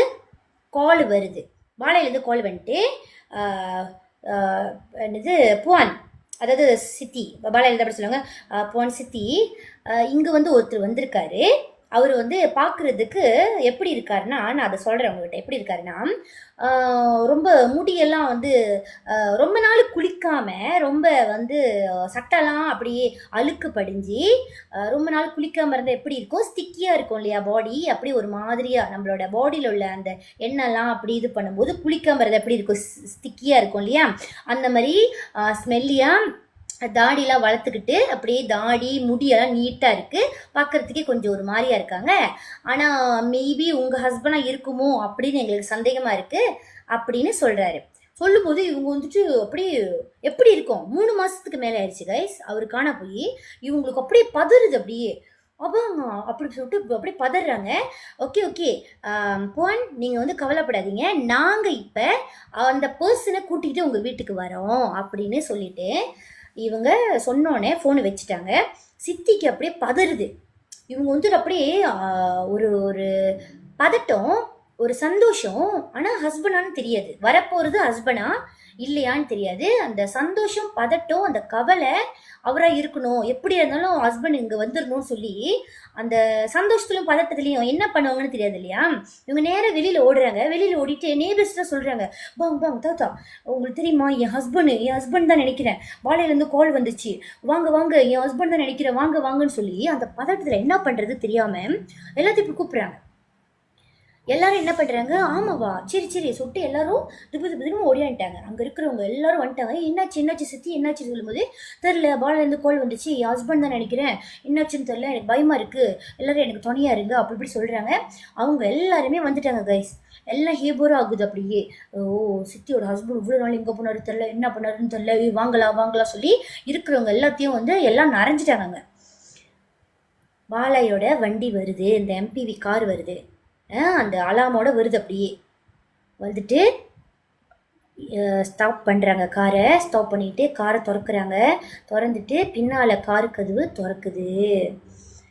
கால் வருது, வாழையிலேருந்து கால் வந்துட்டு, என்னது புவான், அதாவது சித்தி, பாலாயிலேருந்து அப்படி சொல்லுவாங்க, புவான் சித்தி, இங்கே வந்து ஒருத்தர் வந்திருக்காரு, அவர் வந்து பார்க்குறதுக்கு எப்படி இருக்காருன்னா, நான் அதை சொல்கிறேன் உங்ககிட்ட. எப்படி இருக்காருன்னா, ரொம்ப முடியெல்லாம் வந்து ரொம்ப நாள் குளிக்காம, ரொம்ப வந்து சட்டைலாம் அப்படியே அழுக்கு படிஞ்சு, ரொம்ப நாள் குளிக்காம இருந்தால் எப்படி இருக்கும், ஸ்டிக்கியாக இருக்கும் இல்லையா பாடி, அப்படி ஒரு மாதிரியாக நம்மளோட பாடியில் உள்ள அந்த எண்ணெய்லாம் அப்படி இது பண்ணும்போது குளிக்காம இருந்தால் எப்படி இருக்கும், ஸ்டிக்கியாக இருக்கும் இல்லையா, அந்த மாதிரி ஸ்மெல்லியாக தாடிலாம் வளர்த்துக்கிட்டு அப்படியே தாடி முடியெல்லாம் நீட்டாக இருக்குது, பார்க்குறதுக்கே கொஞ்சம் ஒரு மாதிரியா இருக்காங்க. ஆனால் மேபி உங்கள் ஹஸ்பண்டாக இருக்குமோ அப்படின்னு எங்களுக்கு சந்தேகமாக இருக்குது அப்படின்னு சொல்கிறாரு. சொல்லும்போது இவங்க வந்துட்டு அப்படியே எப்படி இருக்கும், 3 மாதத்துக்கு மேலே ஆயிடுச்சு கைஸ் அவர் காண போய். இவங்களுக்கு அப்படியே பதறுது அப்படியே. அப்போ அப்படி சொல்லிட்டு அப்படியே பதறாங்க. ஓகே ஓகே புவன், நீங்கள் வந்து கவலைப்படாதீங்க, நாங்கள் இப்போ அந்த பர்சனை கூட்டிகிட்டு உங்கள் வீட்டுக்கு வரோம் அப்படின்னு சொல்லிட்டு இவங்க சொன்னோடனே ஃபோனை வச்சுட்டாங்க. சித்திக்கு அப்படியே பதறுது. இவங்க வந்துட்டு அப்படியே ஒரு ஒரு பதட்டம், ஒரு சந்தோஷம். ஆனால் ஹஸ்பண்டான்னு தெரியாது, வரப்போகிறது ஹஸ்பண்டா இல்லையான்னு தெரியாது. அந்த சந்தோஷம், பதட்டம், அந்த கவலை, அவராக இருக்கணும், எப்படி இருந்தாலும் ஹஸ்பண்ட் இங்கே வந்துடணும்னு சொல்லி அந்த சந்தோஷத்துலையும் பதட்டத்துலையும் என்ன பண்ணுவாங்கன்னு தெரியாது இல்லையா. இவங்க நேராக வெளியில் ஓடுறாங்க. வெளியில் ஓடிட்டு நேபர்ஸ்லாம் சொல்கிறாங்க, பாங் பாங் தாத்தா உங்களுக்கு தெரியுமா, என் ஹஸ்பண்ட் தான் நினைக்கிறேன், பாலையிலேருந்து கால் வந்துச்சு, வாங்க வாங்க என் ஹஸ்பண்ட் தான் நினைக்கிறேன், வாங்க வாங்கன்னு சொல்லி அந்த பதட்டத்தில் என்ன பண்ணுறது தெரியாமல் எல்லாத்தையும் இப்படி கூப்பிட்றாங்க. எல்லாரும் என்ன பண்ணுறாங்க, ஆமாவா சரி சரி சொல்லிட்டு எல்லாரும் திப்பு ஓடியான்ட்டாங்க. அங்கே இருக்கிறவங்க எல்லாரும் வந்துட்டாங்க. என்னாச்சு சித்தி என்னாச்சு சொல்லும்போது, தெரில பாலேருந்து கால் வந்துச்சு, என் ஹஸ்பண்ட் தான் நினைக்கிறேன், என்னாச்சுன்னு தெரில, எனக்கு பயமாக இருக்குது, எல்லோரும் எனக்கு துணையாக இருங்க அப்படி இப்படி சொல்கிறாங்க. அவங்க எல்லாருமே வந்துட்டாங்க கைஸ். எல்லாம் ஹேபோராக ஆகுது அப்படியே. ஓ சித்தியோட ஹஸ்பண்ட் இவ்வளோ நாள் எங்கே போனாரு தெரில, என்ன பண்ணாருன்னு தெரில, வாங்கலாம் சொல்லி இருக்கிறவங்க எல்லாத்தையும் வந்து எல்லாம் நரைஞ்சிட்டாங்க. பாலையோட வண்டி வருது, இந்த எம்பிவி கார் வருது, அந்த அலாமோட வருது. அப்படியே வந்துட்டு ஸ்டாப் பண்ணுறாங்க காரை. ஸ்டாப் பண்ணிவிட்டு காரை திறந்துட்டு பின்னால் காரு கதவு திறக்குது.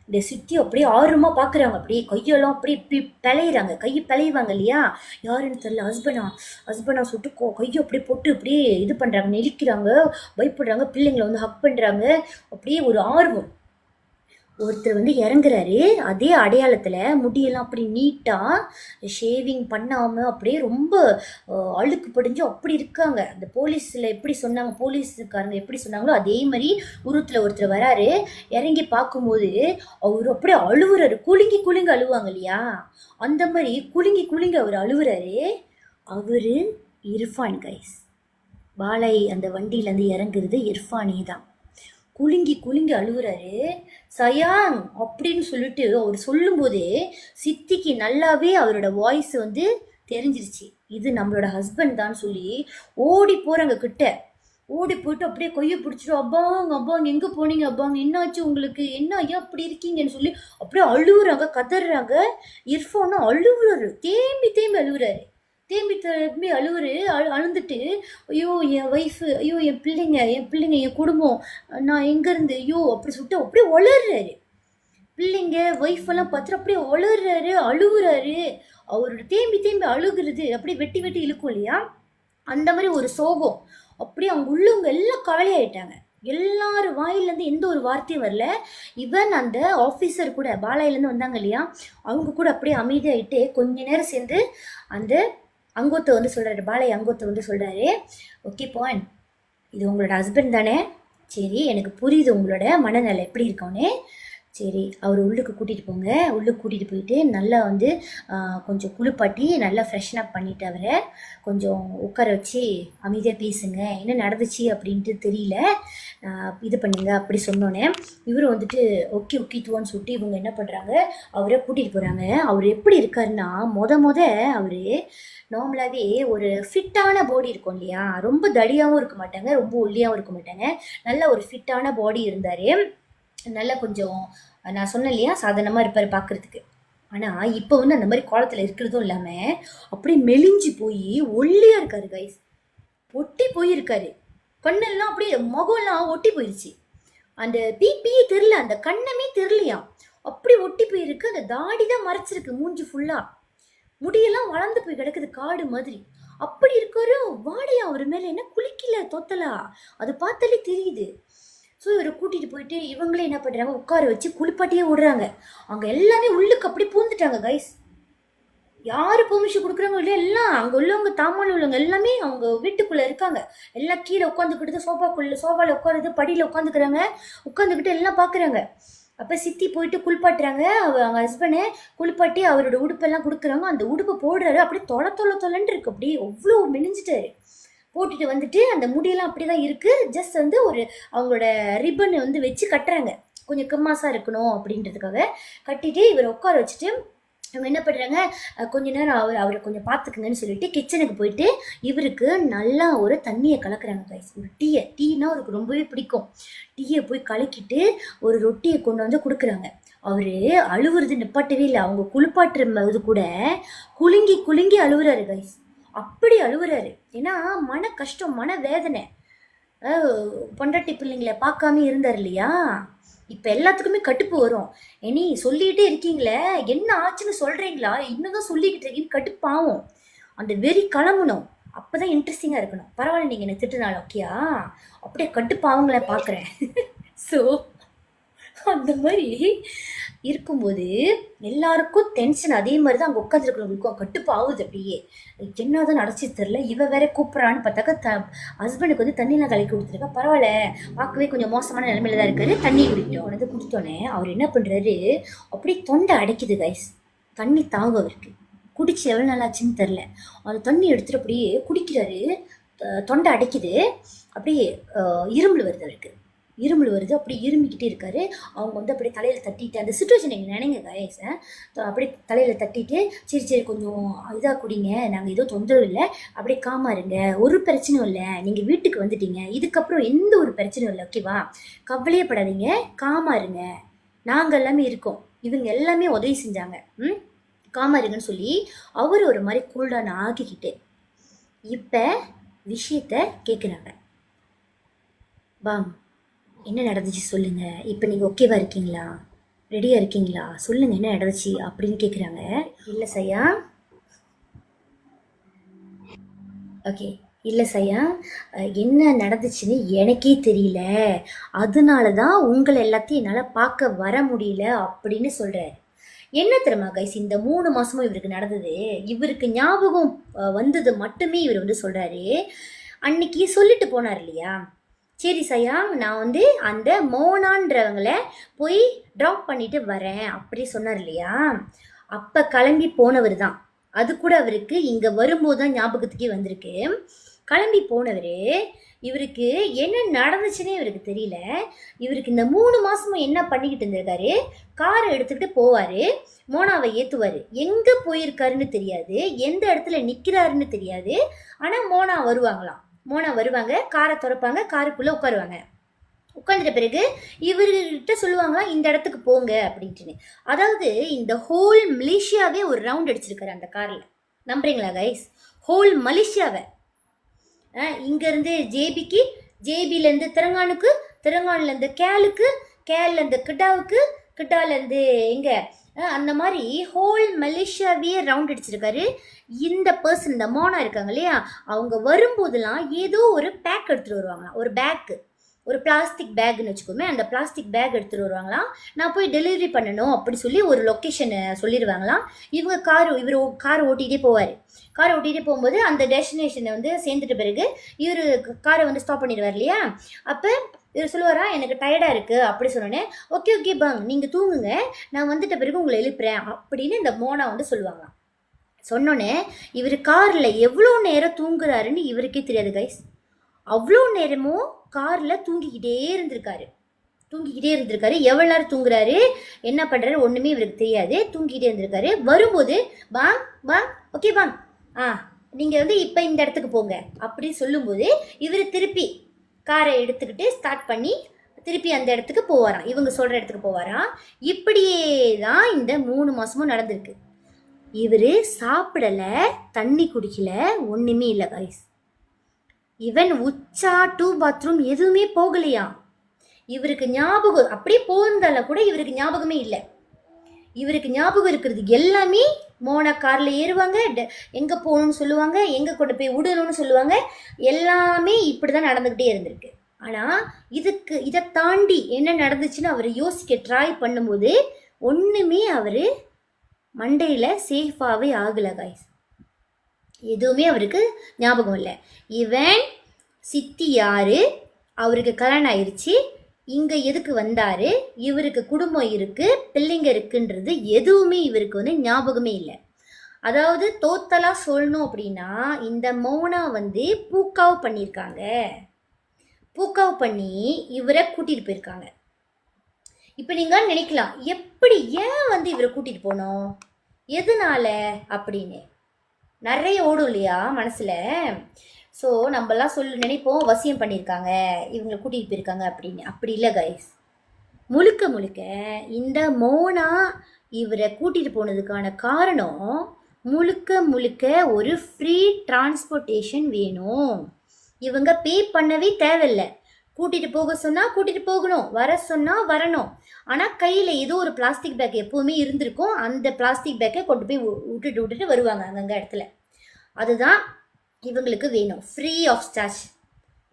இந்த சித்தி அப்படியே ஆர்வமாக பார்க்குறாங்க. அப்படியே கையெல்லாம் அப்படியே இப்படி பிழையிறாங்க. கையை பிழைவாங்க இல்லையா, யாருன்னு தெரியல, ஹஸ்பண்டா சொல்லிட்டு கையை அப்படியே போட்டு அப்படியே இது பண்ணுறாங்க, நெரிக்கிறாங்க, பயப்படுறாங்க, பிள்ளைங்களை வந்து ஹக் பண்ணுறாங்க. அப்படியே ஒரு ஆர்வம். ஒருத்தர் வந்து இறங்குறாரு. அதே அடையாளத்தில் முடியெல்லாம் அப்படி நீட்டாக ஷேவிங் பண்ணாமல் அப்படியே ரொம்ப அழுக்கு படிஞ்சு அப்படி இருக்காங்க. அந்த போலீஸில் எப்படி சொன்னாங்க, போலீஸுக்காரங்க எப்படி சொன்னாங்களோ அதே மாதிரி உருவத்தில் ஒருத்தர் வராரு. இறங்கி பார்க்கும்போது அவர் அப்படியே அழுவுறாரு. குலுங்கி அழுவாங்க இல்லையா, அந்த மாதிரி குலுங்கி அவர் அழுவுறாரு. அவர் இர்ஃபான் கைஸ். பாலை அந்த வண்டியிலேருந்து இறங்குறது இர்ஃபானே தான். குலுங்கி அழுகுறாரு. சயாங் அப்படின்னு சொல்லிட்டு அவர் சொல்லும்போதே சித்திக்கு நல்லாவே அவரோட வாய்ஸ் வந்து தெரிஞ்சிருச்சு, இது நம்மளோட ஹஸ்பண்ட் தான் சொல்லி ஓடி போகிறாங்க கிட்ட. ஓடி போயிட்டு அப்படியே கொய்யை பிடிச்சிட்டு, அப்பாங்க எங்கே போனீங்க, அப்பாங்க என்னாச்சு உங்களுக்கு, என்ன ஐயா அப்படி இருக்கீங்கன்னு சொல்லி அப்படியே அழுகுறாங்க, கதறாங்க. இர்ஃபானும் அழுகுறாரு, தேம்பி அழுகுறாரு. தேம்பி அழுந்துட்டு, ஐயோ என் ஒய்ஃபு, ஐயோ என் பிள்ளைங்க என் குடும்பம், நான் எங்கேருந்து, ஐயோ அப்படி சொல்லிட்டு அப்படியே ஒளர்றாரு. பிள்ளைங்க ஒய்ஃபெல்லாம் பார்த்துட்டு அப்படியே ஒளர்றாரு, அழுகுறாரு. அவரோட தேம்பி அழுகுறது அப்படியே வெட்டி இழுக்கும் இல்லையா, அந்த மாதிரி ஒரு சோகம். அப்படியே அவங்க உள்ளவங்க எல்லாம் கவலையாயிட்டாங்க. எல்லாரும் வாயிலேருந்து எந்த ஒரு வார்த்தையும் வரல. ஈவன் அந்த ஆஃபீஸர் கூட பாலாயிலேருந்து வந்தாங்க இல்லையா, அவங்க கூட அப்படியே அமைதியாகிட்டு கொஞ்ச நேரம் சேர்ந்து அந்த அங்கோத்தை வந்து சொல்கிறாரு, பாலை அங்கோத்தை வந்து சொல்கிறாரு, ஓகே பான், இது உங்களோட ஹஸ்பண்ட் தானே, சரி எனக்கு புரியுது உங்களோட மனநிலை எப்படி இருக்கோன்னு, சரி அவர் உள்ளுக்கு கூட்டிகிட்டு போங்க. உள்ளுக்கு கூட்டிகிட்டு போயிட்டு நல்லா வந்து கொஞ்சம் குளிப்பாட்டி நல்லா ஃப்ரெஷ்ன் அப் பண்ணிவிட்டு அவரை கொஞ்சம் உட்கார வச்சு அமைதியாக பேசுங்க, என்ன நடந்துச்சு அப்படின்ட்டு தெரியல, இது பண்ணுங்க அப்படி சொன்னோன்னே இவர் வந்துட்டு ஓகே துவான்னு சொல்லிட்டு இவங்க என்ன பண்ணுறாங்க, அவரை கூட்டிகிட்டு போகிறாங்க. அவர் எப்படி இருக்காருன்னா, அவர் நார்மலாகவே ஒரு ஃபிட்டான பாடி இருக்கும் இல்லையா, ரொம்ப தடியாகவும் இருக்க மாட்டாங்க, ரொம்ப ஒல்லியாகவும் இருக்க மாட்டாங்க, நல்ல ஒரு ஃபிட்டான பாடி இருந்தார். நல்லா கொஞ்சம் நான் சொன்னேன் இல்லையா, சாதாரணமாக இருப்பார் பார்க்குறதுக்கு. ஆனால் இப்போ வந்து அந்த மாதிரி காலத்தில் இருக்கிறதும் இல்லாமல் அப்படியே மெலிஞ்சு போய் ஒல்லியாக இருக்காரு கைஸ். ஒட்டி போயிருக்காரு, கண்ணெல்லாம் அப்படியே முகம்லாம் ஒட்டி போயிடுச்சு. அந்த பிபியே தெரில, அந்த கண்ணமே தெரிலையா, அப்படி ஒட்டி போயிருக்கு. அந்த தாடி தான் மறைச்சிருக்கு மூஞ்சி ஃபுல்லாக, முடியெல்லாம் வளர்ந்து போய் கிடக்குது காடு மாதிரி. அப்படி இருக்காரு. வாடையா அவர் மேலே என்ன குளிக்கல தொத்தலா, அது பார்த்தாலே தெரியுது. ஸோ இவரை கூட்டிகிட்டு போயிட்டு இவங்களே என்ன பண்ணுறாங்க, உட்கார வச்சு குளிப்பாட்டியே விடுறாங்க. அங்கே எல்லாமே உள்ளுக்கு அப்படி பூந்துட்டாங்க கைஸ். யாரு பெர்மிஷன் கொடுக்குறாங்க இல்லையா, எல்லாம் அங்கே உள்ளவங்க தாமான் உள்ளவங்க எல்லாமே அவங்க வீட்டுக்குள்ளே இருக்காங்க. எல்லாம் கீழே உட்காந்துக்கிட்டு சோஃபாவில் உட்காருது, படியில் உட்காந்துக்கிறாங்க. உட்காந்துக்கிட்டு எல்லாம் பார்க்குறாங்க. அப்போ சித்தி போயிட்டு குளிப்பாட்டுறாங்க. அவங்க ஹஸ்பண்டை குளிப்பாட்டி அவரோட உடுப்பெல்லாம் கொடுக்குறாங்க. அந்த உடுப்பை போடுறாரு, அப்படியே தொலைன்னு இருக்கு, அப்படியே அவ்வளோ மெலிஞ்சிட்டாரு. போட்டுட்டு வந்துட்டு அந்த முடியெல்லாம் அப்படி தான் இருக்குது. ஜஸ்ட் வந்து ஒரு அவங்களோட ரிப்பனை வந்து வச்சு கட்டுறாங்க, கொஞ்சம் கம்மாசாக இருக்கணும் அப்படின்றதுக்காக கட்டிட்டு இவரை உட்கார வச்சுட்டு அவங்க என்ன பண்ணுறாங்க, கொஞ்ச நேரம் அவரை கொஞ்சம் பார்த்துக்குங்கன்னு சொல்லிட்டு கிச்சனுக்கு போயிட்டு இவருக்கு நல்லா ஒரு தண்ணியை கலக்குறாங்க கைஸ். ஒரு டீனா அவருக்கு ரொம்பவே பிடிக்கும். டீயை போய் கலக்கிட்டு ஒரு ரொட்டியை கொண்டு வந்து கொடுக்குறாங்க. அவர் அழுவுறது நிப்பாட்டவே இல்லை. அவங்க குளிப்பாட்டுற போது கூட குலுங்கி அழுவுறாரு கைஸ். அப்படி அழுவுறாரு. ஏன்னா மன கஷ்டம், மன வேதனை. பொண்டாட்டி பிள்ளைங்களை பார்க்காம இருந்தார் இல்லையா, இப்போ எல்லாத்துக்குமே கட்டுப்பு வரும். இனி சொல்லிகிட்டே இருக்கீங்களே, என்ன ஆச்சுன்னு சொல்கிறீங்களா, இன்னும் தான் சொல்லிக்கிட்டு இருக்கீங்க, கட்டுப்பாகும். அந்த வெறி கிளம்பணும், அப்போ தான் இன்ட்ரெஸ்டிங்காக இருக்கணும். பரவாயில்ல, நீங்கள் என்ன திட்டுனாலும் ஓகேயா, அப்படியே கட்டுப்பாவங்கள பார்க்குறேன். ஸோ அந்த மாதிரி இருக்கும்போது எல்லாருக்கும் டென்ஷன். அதே மாதிரி தான் அங்கே உட்காந்துருக்கிறவங்களுக்கும் கட்டுப்பாகுது. அப்படியே என்னதான் நடச்சி தெரில. இவ வேற கூப்பிட்றான்னு பார்த்தாக்கா ஹஸ்பண்டுக்கு வந்து தண்ணியெலாம் கலக்கி கொடுத்துருக்கா. பரவாயில்ல, பார்க்கவே கொஞ்சம் மோசமான நிலைமையில தான் இருக்காரு. தண்ணி குடிக்கிட்டோம். வந்து குடித்தோன்னே அவர் என்ன பண்ணுறாரு, அப்படியே தொண்டை அடைக்குது கைஸ். தண்ணி தாங்க அவருக்கு. குடிச்சு எவ்வளோ நல்லாச்சுன்னு தெரில. அந்த தண்ணி எடுத்துகிட்டு அப்படியே குடிக்கிறாரு. தொண்டை அடைக்குது. அப்படியே இருமல் வருது அவருக்கு. அப்படி இருமிக்கிட்டே இருக்காரு. அவங்க வந்து அப்படியே தலையில் தட்டிட்டு, அந்த சுச்சுவேஷன் நீங்கள் நினைங்க கைஸ், அப்படியே தலையில் தட்டிட்டு சரி கொஞ்சம் இதாக குடிங்க, நாங்கள் ஏதோ தொந்தரவு இல்லை, அப்படியே காமா இருங்க, ஒரு பிரச்சனையும் இல்லை, நீங்கள் வீட்டுக்கு வந்துட்டீங்க, இதுக்கப்புறம் எந்த ஒரு பிரச்சனையும் இல்லை, ஓகேவா, கவலையே படாதீங்க, காமா இருங்க, நாங்கள் எல்லாமே இருக்கோம். இவங்க எல்லாமே உதவி செஞ்சாங்க, காமா இருங்கன்னு சொல்லி அவர் ஒரு மாதிரி கூல்டான ஆக்கிக்கிட்டு இப்போ விஷயத்த கேட்குறாங்க. வாங்க, என்ன நடந்துச்சு சொல்லுங்க, இப்போ நீங்கள் ஓகேவா இருக்கீங்களா, ரெடியாக இருக்கீங்களா, சொல்லுங்க என்ன நடந்துச்சு அப்படின்னு கேட்குறாங்க. இல்லை சையா, ஓகே, இல்லை சையா, என்ன நடந்துச்சுன்னு எனக்கே தெரியல, அதனால தான் உங்களை எல்லாத்தையும் என்னால் பார்க்க வர முடியல அப்படின்னு சொல்கிறாரு. என்ன தெரியுமா கைஸ், இந்த 3 மாதமும் இவருக்கு நடந்தது, இவருக்கு ஞாபகம் வந்தது மட்டுமே இவர் வந்து சொல்கிறாரு. அன்னைக்கு சொல்லிட்டு போனார் இல்லையா, சரி சையா, நான் வந்து அந்த மோனான்றவங்கள போய் ட்ராப் பண்ணிட்டு வரேன் அப்படி சொன்னார் இல்லையா, அப்போ கிளம்பி போனவர் தான். அது கூட அவருக்கு இங்கே வரும்போது தான் ஞாபகத்துக்கே வந்திருக்கு. கிளம்பி போனவர் இவருக்கு என்ன நடந்துச்சுன்னே இவருக்கு தெரியல. இவருக்கு இந்த 3 மாதமும் என்ன பண்ணிக்கிட்டு இருந்திருக்காரு, காரை எடுத்துக்கிட்டு போவார், மோனாவை ஏற்றுவார், எங்கே போயிருக்காருன்னு தெரியாது, எந்த இடத்துல நிற்கிறாருன்னு தெரியாது. ஆனால் மோனா வருவாங்க, காரை திறப்பாங்க, காருக்குள்ளே உட்காருவாங்க. உட்காந்துட்ட பிறகு இவர்கிட்ட சொல்லுவாங்க இந்த இடத்துக்கு போங்க அப்படின்ட்டுன்னு. அதாவது இந்த ஹோல் மலேசியாவே ஒரு ரவுண்ட் அடிச்சிருக்காரு அந்த காரில். நம்புறீங்களா கைஸ், ஹோல் மலேசியாவை. இங்கேருந்து ஜேபிக்கு, ஜேபிலேருந்து திரங்கானுக்கு, திரங்கான்லேருந்து கேலுக்கு, கேல்லேருந்து கிட்டாவுக்கு, கிட்டாலேருந்து எங்கே, அந்த மாதிரி ஹோல் மலேசியாவே ரவுண்ட் அடிச்சிருக்காரு. இந்த பர்சன், இந்த மோனா இருக்காங்க இல்லையா, அவங்க வரும்போதெல்லாம் ஏதோ ஒரு பேக் எடுத்துகிட்டு வருவாங்களாம், ஒரு பேக்கு, ஒரு பிளாஸ்டிக் பேக்குன்னு வச்சுக்கோமே, அந்த பிளாஸ்டிக் பேக் எடுத்துகிட்டு வருவாங்களாம். நான் போய் டெலிவரி பண்ணணும் அப்படி சொல்லி ஒரு லொக்கேஷனை சொல்லிடுவாங்களாம். இவர் கார் ஓட்டிகிட்டே போவார். காரை ஓட்டிகிட்டே போகும்போது அந்த டெஸ்டினேஷனை வந்து சேர்ந்துட்ட பிறகு இவர் காரை வந்து ஸ்டாப் பண்ணிடுவார் இல்லையா, அப்போ இவர் சொல்லுவாரா எனக்கு டயர்டாக இருக்குது அப்படி சொன்னோன்னே, ஓகே பாங் நீங்கள் தூங்குங்க, நான் வந்துட்ட பிறகு உங்களை எழுப்புறேன் அப்படின்னு இந்த மோனா வந்து சொல்லுவாங்களாம். சொன்னோன்னே இவர் காரில் எவ்வளோ நேரம் தூங்குறாருன்னு இவருக்கே தெரியாது கைஸ். அவ்வளோ நேரமும் காரில் தூங்கிக்கிட்டே இருந்திருக்காரு. எவ்வளோ நேரம் தூங்குறாரு, என்ன பண்ணுறாரு ஒன்றுமே இவருக்கு தெரியாது. தூங்கிக்கிட்டே இருந்திருக்காரு. வரும்போது பாங் ஓகே பாங், நீங்கள் வந்து இப்போ இந்த இடத்துக்கு போங்க அப்படி சொல்லும்போது இவர் திருப்பி காரை எடுத்துக்கிட்டு ஸ்டார்ட் பண்ணி திருப்பி அந்த இடத்துக்கு போவாராம், இவங்க சொல்கிற இடத்துக்கு போவாராம். இப்படியே தான் இந்த 3 மாதமும் நடந்திருக்கு. இவர் சாப்பிடலை, தண்ணி குடிக்கல, ஒன்றுமே இல்லை கைஸ். இவன் உச்சா டூ பாத்ரூம் எதுவுமே போகலையா. இவருக்கு ஞாபகம் அப்படியே போந்தால கூட இவருக்கு ஞாபகமே இல்லை. இவருக்கு ஞாபகம் இருக்கிறது எல்லாமே மோனா காரில் ஏறுவாங்க, எங்கே போகணும்னு சொல்லுவாங்க, எங்கே கொண்டு போய் விடணும்னு சொல்லுவாங்க, எல்லாமே இப்படி தான் நடந்துக்கிட்டே இருந்திருக்கு. ஆனால் இதை தாண்டி என்ன நடந்துச்சுன்னு அவர் யோசிக்க ட்ரை பண்ணும்போது ஒன்றுமே அவர் மண்டையில் சேஃபாகவே ஆகலை காய்ஸ். எதுவுமே அவருக்கு ஞாபகம் இல்லை. இவன் சித்தி யாரு, அவருக்கு கல்யாணம் ஆயிடுச்சு, இங்கே எதுக்கு வந்தார், இவருக்கு குடும்பம் இருக்குது, பிள்ளைங்க இருக்குன்றது எதுவுமே இவருக்கு வந்து ஞாபகமே இல்லை. அதாவது டோட்டலாக சொல்லணும் அப்படின்னா இந்த மோனா வந்து பூக்காவு பண்ணியிருக்காங்க. பூக்காவு பண்ணி இவரை கூட்டிகிட்டு போயிருக்காங்க. இப்போ நீங்கள் நினைக்கலாம், எப்படி ஏன் வந்து இவரை கூட்டிகிட்டு போனோம், எதனால அப்படின்னு நிறைய ஓடும் இல்லையா மனசில். ஸோ நம்மலாம் நினைப்போம் வசியம் பண்ணியிருக்காங்க, இவங்களை கூட்டிகிட்டு போயிருக்காங்க அப்படின்னு. அப்படி இல்லை கைஸ். முழுக்க முழுக்க இந்த மோனா இவரை கூட்டிகிட்டு போனதுக்கான காரணம் முழுக்க முழுக்க ஒரு ஃப்ரீ டிரான்ஸ்போர்ட்டேஷன் வேணும். இவங்க பே பண்ணவே தேவையில்லை. கூட்டிகிட்டு போக சொன்னால் கூட்டிகிட்டு போகணும், வர சொன்னால் வரணும். ஆனால் கையில் ஏதோ ஒரு பிளாஸ்டிக் பேக் எப்போவுமே இருந்திருக்கும். அந்த பிளாஸ்டிக் பேக்கை கொண்டு போய் விட்டுட்டு வருவாங்க அங்கங்கே இடத்துல. அதுதான் இவங்களுக்கு வேணும், ஃப்ரீ ஆஃப் சார்ஜ்,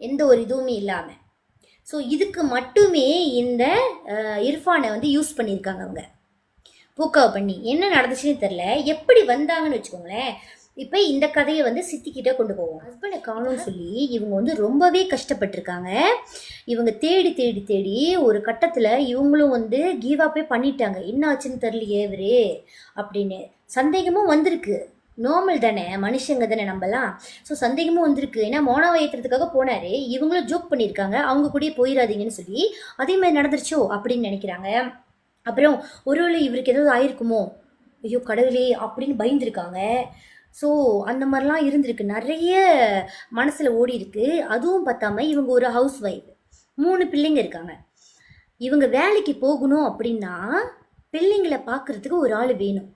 எந்த ஒரு இதுவுமே இல்லாமல். ஸோ இதுக்கு மட்டுமே இந்த இர்ஃபானை வந்து யூஸ் பண்ணியிருக்காங்க அவங்க, பூக்காவை பண்ணி. என்ன நடந்துச்சுன்னு தெரில, எப்படி வந்தாங்கன்னு வச்சுக்கோங்களேன். இப்போ இந்த கதையை வந்து சித்திக்கிட்ட கொண்டு போவோம். ஹஸ்பண்டை காணும்னு சொல்லி இவங்க வந்து ரொம்பவே கஷ்டப்பட்டிருக்காங்க. இவங்க தேடி தேடி தேடி ஒரு கட்டத்தில் இவங்களும் வந்து கிவ் அப்பே பண்ணிட்டாங்க. என்ன ஆச்சுன்னு தெரியலையே இவரு அப்படின்னு. சந்தேகமும் வந்திருக்கு, நார்மல் தானே, மனுஷங்க தானே நம்மலாம். ஸோ சந்தேகமும் வந்திருக்கு. ஏன்னா மோனாவை ஏற்றுறதுக்காக போனார், இவங்களும் ஜோக் பண்ணியிருக்காங்க அவங்க கூடயே போயிடாதீங்கன்னு சொல்லி. அதே மாதிரி நடந்துருச்சோ அப்படின்னு நினைக்கிறாங்க. அப்புறம் ஒருவேளை இவருக்கு ஏதாவது ஆயிருக்குமோ, ஐயோ கடவுளே அப்படின்னு பயந்துருக்காங்க. ஸோ அந்த மாதிரிலாம் இருந்திருக்கு, நிறைய மனசில் ஓடி இருக்கு. அதுவும் பார்த்தாம இவங்க ஒரு ஹவுஸ் ஒய்ஃப், 3 பிள்ளைங்க இருக்காங்க. இவங்க வேலைக்கு போகணும் அப்படின்னா பிள்ளைங்களை பார்க்குறதுக்கு ஒரு ஆள் வேணும்.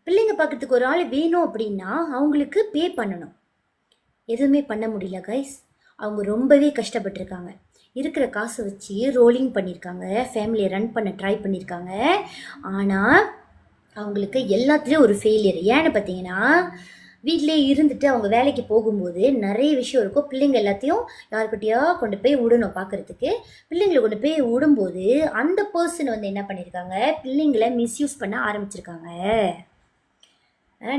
பிள்ளைங்க பார்க்குறதுக்கு ஒரு ஆள் வேணும் அப்படின்னா அவங்களுக்கு பே பண்ணணும். எதுவுமே பண்ண முடியல கைஸ். அவங்க ரொம்பவே கஷ்டப்பட்டிருக்காங்க. இருக்கிற காசை வச்சு ரோலிங் பண்ணியிருக்காங்க, ஃபேமிலியை ரன் பண்ண ட்ரை பண்ணியிருக்காங்க. ஆனால் அவங்களுக்கு எல்லாத்துலேயும் ஒரு ஃபெயிலியர். ஏன்னு பார்த்தீங்கன்னா வீட்டிலே இருந்துட்டு அவங்க வேலைக்கு போகும்போது நிறைய விஷயம் இருக்கும். பிள்ளைங்க எல்லாத்தையும் யாருக்கிட்டையா கொண்டு போய் விடணும் பார்க்குறதுக்கு. பிள்ளைங்களை கொண்டு போய் விடும்போது அந்த பர்சன் வந்து என்ன பண்ணியிருக்காங்க, பிள்ளைங்களை மிஸ்யூஸ் பண்ண ஆரம்பிச்சிருக்காங்க.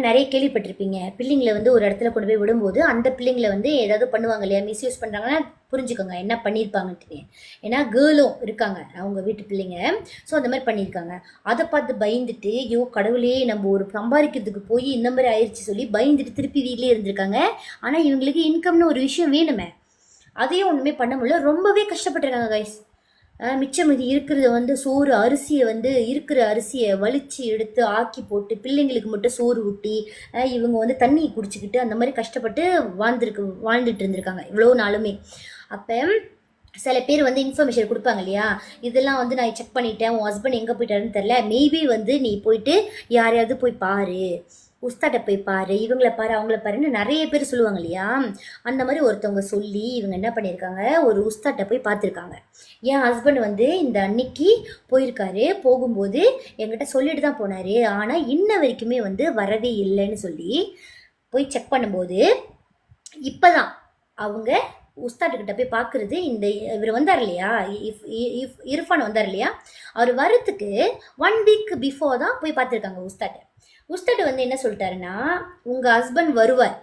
நிறைய கேள்விப்பட்டிருப்பீங்க. பிள்ளைங்களை வந்து ஒரு இடத்துல கொண்டு போய் விடும்போது அந்த பிள்ளைங்களை வந்து ஏதாவது பண்ணுவாங்க இல்லையா, மிஸ்யூஸ் பண்ணுறாங்கன்னா புரிஞ்சுக்கோங்க என்ன பண்ணியிருப்பாங்கன்ட்டு. ஏன்னா கேர்ளும் இருக்காங்க அவங்க வீட்டு பிள்ளைங்க. ஸோ அந்த மாதிரி பண்ணியிருக்காங்க. அதை பார்த்து பயந்துட்டு, ஐயோ கடவுளே நம்ம ஒரு சம்பாதிக்கிறதுக்கு போய் இந்த மாதிரி ஆயிடுச்சு சொல்லி பயந்துட்டு திருப்பி வீட்டிலே இருந்திருக்காங்க. ஆனால் இவங்களுக்கு இன்கம்னு ஒரு விஷயம் வேணுமே, அதையும் ஒன்றுமே பண்ண முடியல. ரொம்பவே கஷ்டப்பட்டுருக்காங்க கைஸ். மிச்சம் மீதி இருக்கிறத வந்து சோறு அரிசியை வந்து இருக்கிற அரிசியை வலிச்சு எடுத்து ஆக்கி போட்டு பிள்ளைங்களுக்கு மட்டும் சோறு ஊட்டி இவங்க வந்து தண்ணி குடிச்சிக்கிட்டு அந்த மாதிரி கஷ்டப்பட்டு வாழ்ந்துட்டு இருந்திருக்காங்க இவ்வளோ நாளுமே. அப்போ சில பேர் வந்து இன்ஃபர்மேஷன் கொடுப்பாங்க இல்லையா, இதெல்லாம் வந்து நான் செக் பண்ணிட்டேன், உன் ஹஸ்பண்ட் எங்கே போயிட்டாருன்னு தெரில, மேபி வந்து நீ போயிட்டு யாரையாவது போய் பாரு, உஸ்தாட்டை போய் பாரு, இவங்களை பாரு, அவங்கள பாருன்னு நிறைய பேர் சொல்லுவாங்க இல்லையா. அந்த மாதிரி ஒருத்தவங்க சொல்லி இவங்க என்ன பண்ணியிருக்காங்க, ஒரு உஸ்தாட்டை போய் பார்த்துருக்காங்க. என் ஹஸ்பண்ட் வந்து இந்த அன்னைக்கு போயிருக்காரு, போகும்போது என்கிட்ட சொல்லிட்டு தான் போனார், ஆனால் இன்ன வரைக்குமே வந்து வரவே இல்லைன்னு சொல்லி போய் செக் பண்ணும்போது இப்போ தான் அவங்க உஸ்தாட்டுக்கிட்ட போய் பார்க்குறது. இந்த இவர் வந்தார் இல்லையா, இர்ஃபான் வந்தார் இல்லையா, அவர் வரத்துக்கு 1 வீக் பிஃபோர் தான் போய் பார்த்துருக்காங்க உஸ்தாட்டை. உஸ்தாட்டு வந்து என்ன சொல்லிட்டாருன்னா, உங்கள் ஹஸ்பண்ட் வருவார்,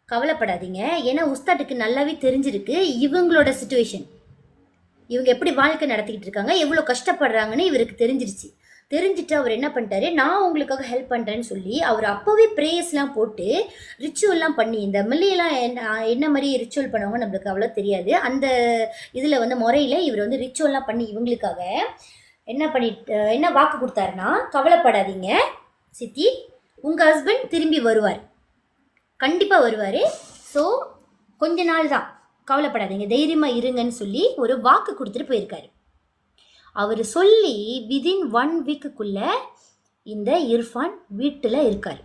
கவலைப்படாதீங்க. ஏன்னா உஸ்தாட்டுக்கு நல்லாவே தெரிஞ்சிருக்கு இவங்களோட சிச்சுவேஷன், இவங்க எப்படி வாழ்க்கை நடத்திக்கிட்டு இருக்காங்க, எவ்வளோ கஷ்டப்படுறாங்கன்னு இவருக்கு தெரிஞ்சிருச்சு. தெரிஞ்சுட்டு அவர் என்ன பண்ணிட்டாரு, நான் உங்களுக்காக ஹெல்ப் பண்ணுறேன்னு சொல்லி அவர் அப்போவே ப்ரேயர்ஸ்லாம் போட்டு ரிச்சுவல்லாம் பண்ணி, இந்த மில்லியெல்லாம் என்ன மாதிரி ரிச்சுவல் பண்ணுவாங்க நம்மளுக்கு அவ்வளோ தெரியாது. அந்த இதில் வந்து முறையில் இவர் வந்து ரிச்சுவல்லாம் பண்ணி இவங்களுக்காக என்ன வாக்கு கொடுத்தாருன்னா, கவலைப்படாதீங்க சித்தி, உங்கள் ஹஸ்பண்ட் திரும்பி வருவார், கண்டிப்பாக வருவார். ஸோ கொஞ்ச நாள் தான், கவலைப்படாதீங்க, தைரியமாக இருங்கன்னு சொல்லி ஒரு வாக்கு கொடுத்துட்டு போயிருக்காரு. அவர் சொல்லி விதின் 1 வீக்குக்குள்ள இந்த இர்ஃபான் வீட்டில் இருக்கார்.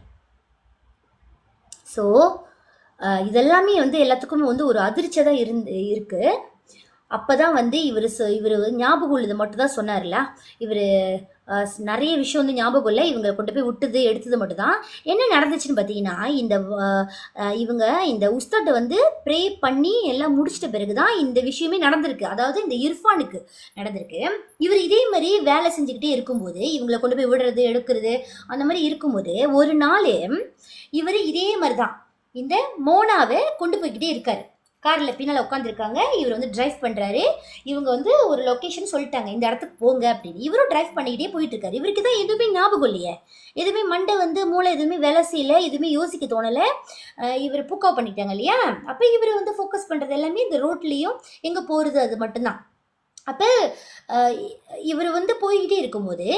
ஸோ இதெல்லாமே வந்து எல்லாத்துக்குமே வந்து ஒரு அதிர்ச்சியாக தான் இருக்கு. அப்போ தான் வந்து இவர் ஞாபகம் உள்ளது மட்டும் தான் சொன்னார்ல. இவர் நிறைய விஷயம் வந்து ஞாபகம் இல்லை, இவங்க கொண்டு போய் விட்டது எடுத்தது மட்டும் தான். என்ன நடந்துச்சுன்னு பார்த்தீங்கன்னா, இவங்க இந்த உஸ்தாட்டை வந்து ப்ரே பண்ணி எல்லாம் முடிச்சிட்ட பிறகு தான் இந்த விஷயமே நடந்திருக்கு. அதாவது இந்த இர்ஃபானுக்கு நடந்திருக்கு. இவர் இதே மாதிரி வேலை செஞ்சுக்கிட்டே இருக்கும்போது, இவங்களை கொண்டு போய் விடுறது எடுக்கிறது அந்த மாதிரி இருக்கும்போது, ஒரு நாள் இவர் இதே மாதிரி தான் இந்த மோனாவை கொண்டு போய்கிட்டே இருக்காரு. காரில் பின்னால் உட்காந்துருக்காங்க, இவர் வந்து டிரைவ் பண்ணுறாரு. இவங்க வந்து ஒரு லொக்கேஷன் சொல்லிட்டாங்க, இந்த இடத்துக்கு போங்க அப்படின்னு. இவரும் டிரைவ் பண்ணிக்கிட்டே போயிட்டு இருக்காரு. இவருக்கு தான் எதுவுமே ஞாபகம் இல்லையே, எதுவுமே மண்டை வந்து மூளை எதுவுமே வேலை செய்யலை, எதுவுமே யோசிக்க தோணலை. இவர் புக்கா பண்ணிட்டாங்க இல்லையா. அப்போ இவர் வந்து ஃபோக்கஸ் பண்ணுறது எல்லாமே இந்த ரோட்லேயும் எங்கே போகிறது அது மட்டும்தான். அப்போ இவர் வந்து போய்கிட்டே இருக்கும்போது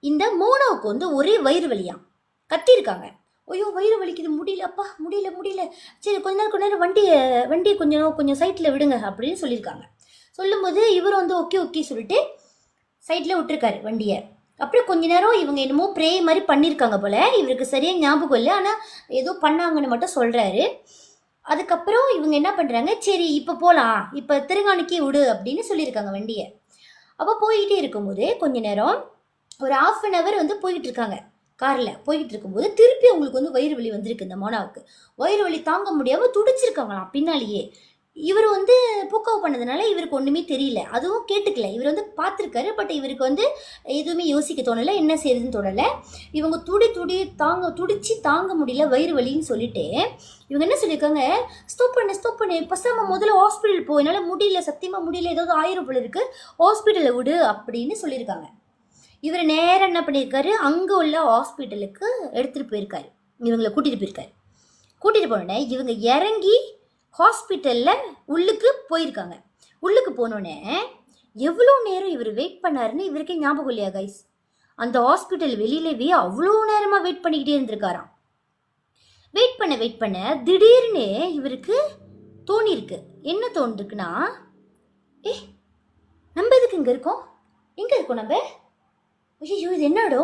இந்த மோனாவுக்கு வந்து ஒரே வயிறு வலியாம். கத்திருக்காங்க, ஐயோ வயிறு வலிக்குது, முடியல அப்பா, முடியல, சரி கொஞ்ச நேரம் வண்டியை கொஞ்சம் சைட்டில் விடுங்க அப்படின்னு சொல்லியிருக்காங்க. சொல்லும்போது இவர் வந்து ஓகே சொல்லிட்டு சைட்டில் விட்டுருக்காரு வண்டியை. அப்புறம் கொஞ்ச நேரம் இவங்க என்னமோ ப்ரே மாதிரி பண்ணியிருக்காங்க போல, இவருக்கு சரியாக ஞாபகம் இல்லை, ஆனால் ஏதோ பண்ணாங்கன்னு மட்டும் சொல்கிறாரு. அதுக்கப்புறம் இவங்க என்ன பண்ணுறாங்க, சரி இப்போ போகலாம், இப்போ திருங்காணிக்கே விடு அப்படின்னு சொல்லியிருக்காங்க வண்டியை. அப்போ போய்கிட்டே இருக்கும்போது கொஞ்ச நேரம் ஒரு 1/2 hour வந்து போய்கிட்டு இருக்காங்க. காரில் போய்கிட்டு இருக்கும்போது திருப்பி அவங்களுக்கு வந்து வயிறு வலி வந்திருக்கு. இந்த மோனாவுக்கு வயிறு வலி தாங்க முடியாமல் துடிச்சிருக்காங்களாம் பின்னாலேயே. இவர் வந்து புக்காவு பண்ணதுனால இவருக்கு ஒன்றுமே தெரியல, அதுவும் கேட்டுக்கல. இவர் வந்து பார்த்துருக்காரு, பட் இவருக்கு வந்து எதுவுமே யோசிக்க தோணலை, என்ன செய்யுதுன்னு தோணலை. இவங்க துடிச்சு தாங்க முடியல வயிறு வலின்னு சொல்லிட்டு இவங்க என்ன சொல்லியிருக்காங்க, ஸ்டாப் பண்ணு பசாம முதல்ல ஹாஸ்பிட்டல் போ, என்னால் முடியல, சத்தியமாக முடியல, ஏதாவது ஆயிரம் போல இருக்கு, ஹாஸ்பிட்டலில் விடு அப்படின்னு சொல்லியிருக்காங்க. இவர் நேரம் என்ன பண்ணியிருக்காரு, அங்கே உள்ள ஹாஸ்பிட்டலுக்கு எடுத்துகிட்டு போயிருக்காரு, இவங்களை கூட்டிகிட்டு போயிருக்காரு. கூட்டிகிட்டு போனோடனே இவங்க இறங்கி ஹாஸ்பிட்டலில் உள்ளுக்கு போயிருக்காங்க. உள்ளுக்கு போனோடனே எவ்வளோ நேரம் இவர் வெயிட் பண்ணாருன்னு இவருக்கே ஞாபகம் இல்லையா கைஸ். அந்த ஹாஸ்பிட்டல் வெளியிலவே அவ்வளோ நேரமாக வெயிட் பண்ணிக்கிட்டே இருந்திருக்காராம். வெயிட் பண்ண திடீர்னு இவருக்கு தோணிருக்கு. என்ன தோணுதுக்குன்னா, நம்ம எதுக்கு இங்கே இருக்கோம், எங்கே இருக்கோம் நம்ம, ஐயோ இது என்னடோ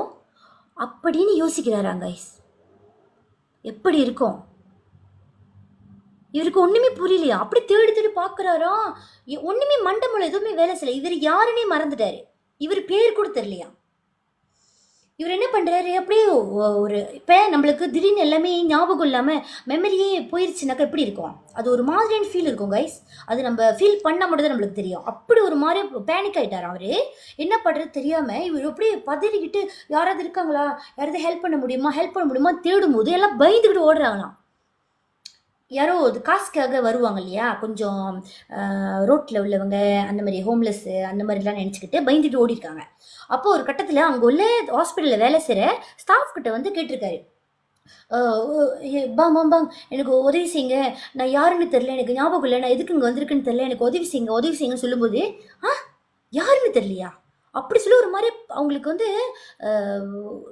அப்படின்னு யோசிக்கிறாராங்க கைஸ். எப்படி இருக்கும் இவருக்கு ஒன்றுமே புரியலையா. அப்படி தேடி பார்க்குறாரா, ஒன்றுமே மண்டமூலம் எதுவுமே வேலை செய்யலை. இவர் யாருன்னே மறந்துட்டாரு, இவர் பேர் கூட தெரியலையா. இவர் என்ன பண்ணுறாரு, அப்படியே ஒரு இப்போ நம்மளுக்கு திடீர்னு எல்லாமே ஞாபகம் இல்லாமல் மெமரியே போயிடுச்சுனாக்கா எப்படி இருக்கும், அது ஒரு மாதிரியான ஃபீல் இருக்கும் கைஸ். அது நம்ம ஃபீல் பண்ணால் மட்டும் தான் நம்மளுக்கு தெரியும். அப்படி ஒரு மாதிரி பேனிக் ஆகிட்டார் அவர். என்ன பண்ணுறது தெரியாமல் இவர் அப்படியே பதறிக்கிட்டு, யாராவது இருக்காங்களா, யாராவது ஹெல்ப் பண்ண முடியுமா தேடும் போது எல்லாம் பயந்துக்கிட்டு ஓடுறாங்களாம். யாரோ அது காசுக்காக வருவாங்க இல்லையா, கொஞ்சம் ரோட்டில் உள்ளவங்க, அந்த மாதிரி ஹோம்லெஸ்ஸு அந்த மாதிரிலாம் நினச்சிக்கிட்டு பயந்துட்டு ஓடிருக்காங்க. அப்போ ஒரு கட்டத்தில் அங்கே உள்ள ஹாஸ்பிட்டலில் வேலை செய்கிற ஸ்டாஃப் கிட்ட வந்து கேட்டிருக்காரு, பாங் எனக்கு உதவி செய்யுங்க, நான் யாருன்னு தெரில, எனக்கு ஞாபகம் இல்லை, நான் எதுக்கு இங்கே வந்திருக்குன்னு தெரில, எனக்கு உதவி செய்யுங்கன்னு சொல்லும்போது, யாருன்னு தெரியலையா அப்படி சொல்லி ஒரு மாதிரி அவங்களுக்கு வந்து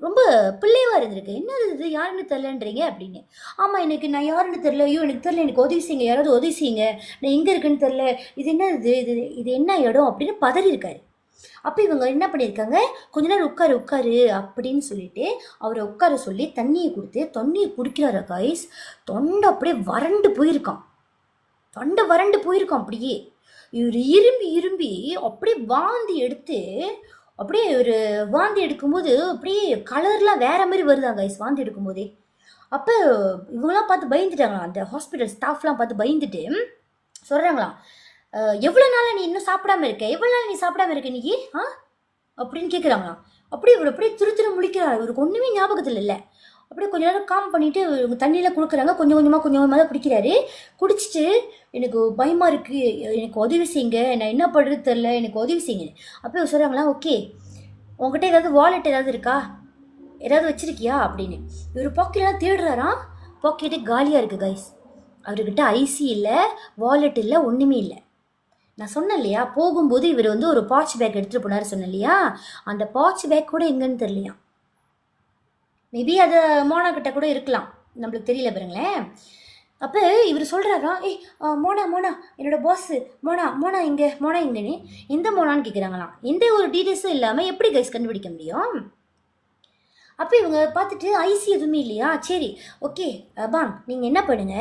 ரொம்ப பிள்ளைவாக இருந்திருக்கு. என்ன இது யாருன்னு தெரிலன்றீங்க அப்படின்னு. ஆமாம் நான் யாருன்னு தெரில, ஐயோ எனக்கு தெரில, எனக்கு உதவி செய்யுங்க, யாராவது உதவி செய்யுங்க, நான் எங்கே இருக்குன்னு தெரில, இது என்ன இது என்ன இடம் அப்படின்னு பதறி இருக்காரு. அப்போ இவங்க என்ன பண்ணியிருக்காங்க, கொஞ்ச நேரம் உட்காரு அப்படின்னு சொல்லிட்டு அவரை உட்கார சொல்லி தண்ணியை கொடுத்து தண்ணியை குடிக்கிறாரு கைஸ். தொண்டை அப்படியே வறண்டு போயிருக்கான். அப்படியே இவர் இரும்பி அப்படியே வாந்தி எடுக்கும்போது அப்படியே கலர்லாம் வேற மாதிரி வருதாங்க கைஸ் வாந்தி எடுக்கும்போதே. அப்போ இவங்களாம் பார்த்து பயந்துட்டாங்களாம், அந்த ஹாஸ்பிட்டல் ஸ்டாஃப்லாம் பார்த்து பயந்துட்டு சொல்கிறாங்களாம், எவ்வளோ நாளாக நீ இன்னும் சாப்பிடாம இருக்க நீ அப்படின்னு கேட்குறாங்களாம். அப்படியே இவர் அப்படியே திரு முழிக்கிறார். இவருக்கு ஒன்றுமே ஞாபகத்தில் இல்லை. அப்படியே கொஞ்ச நேரம் காம் பண்ணிவிட்டு தண்ணியெலாம் கொடுக்குறாங்க, கொஞ்சம் கொஞ்சமாக தான் குடிக்கிறாரு. குடிச்சிட்டு எனக்கு பயமாக இருக்குது, எனக்கு உதவி செய்யுங்க, நான் என்ன பண்ணுறது தெரில, எனக்கு உதவி செய்யுங்க. அப்போ சொல்கிறாங்களா, ஓகே உங்ககிட்ட ஏதாவது வாலெட் ஏதாவது இருக்கா, ஏதாவது வச்சுருக்கியா அப்படின்னு. இவர் பாக்கெட்லாம் தேடுறாராம். பாக்கெட்டு காலியாக இருக்குது கைஸ். அவர்கிட்ட ஐசி இல்லை, வாலெட் இல்லை, ஒன்றுமே இல்லை. நான் சொன்னேன் இல்லையா, போகும்போது இவர் வந்து ஒரு பாச் பேக் எடுத்துகிட்டு போனார் சொன்னேன் இல்லையா, அந்த பாச் பேக் கூட எங்கன்னு தெரியலையா. மேபி அது மோனா கிட்ட கூட இருக்கலாம், நம்மளுக்கு தெரியல பாருங்களேன். அப்போ இவர் சொல்கிறாரா, மோனா என்னோட பாஸு மோனா இங்கேன்னு எந்த மோனான்னு கேட்குறாங்களாம். எந்த ஒரு டீட்டெயில்ஸும் இல்லாமல் எப்படி கைஸ் கண்டுபிடிக்க முடியும். அப்போ இவங்க பார்த்துட்டு ஐசி எதுவுமே இல்லையா, சரி ஓகே பாங் நீங்கள் என்ன பண்ணுங்க,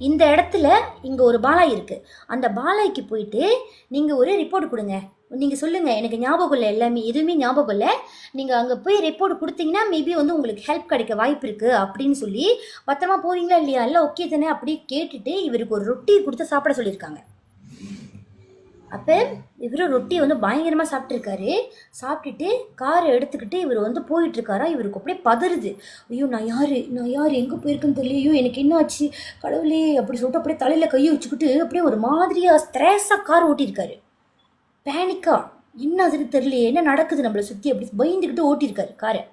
இந்த இடத்துல இங்கே ஒரு பாலாய் இருக்குது, அந்த பாலாய்க்கு போயிட்டு நீங்கள் ஒரு ரிப்போர்ட் கொடுங்க, நீங்கள் சொல்லுங்கள் எனக்கு ஞாபகம் இல்லை, எல்லாமே எதுவுமே ஞாபகம் இல்லை, நீங்கள் அங்கே போய் ரிப்போர்ட் கொடுத்தீங்கன்னா மேபி வந்து உங்களுக்கு ஹெல்ப் கிடைக்க வாய்ப்பு இருக்குது அப்படின்னு சொல்லி பத்திரமா போவீங்களா இல்லையா, இல்லை ஓகே தானே அப்படி கேட்டுட்டு இவருக்கு ஒரு ரொட்டி கொடுத்து சாப்பிட சொல்லியிருக்காங்க. அப்போ இவர் ரொட்டியை வந்து பயங்கரமாக சாப்பிட்ருக்காரு. சாப்பிட்டுட்டு காரை எடுத்துக்கிட்டு இவர் வந்து போயிட்டுருக்காரா, இவருக்கு அப்படியே பதறுது. ஐயோ நான் யார் எங்கே போயிருக்குன்னு தெரியல, ஐயோ எனக்கு என்ன ஆச்சு கடவுளே அப்படி சொல்லிட்டு அப்படியே தலையில் கையை வச்சுக்கிட்டு அப்படியே ஒரு மாதிரியாக ஸ்ட்ரெஸ்ஸாக கார் ஓட்டியிருக்காரு. பேனிக்கா என்ன அதுக்கு தெரியலையே, என்ன நடக்குது நம்மளை சுற்றி அப்படி பயந்துக்கிட்டு ஓட்டியிருக்காரு காரை.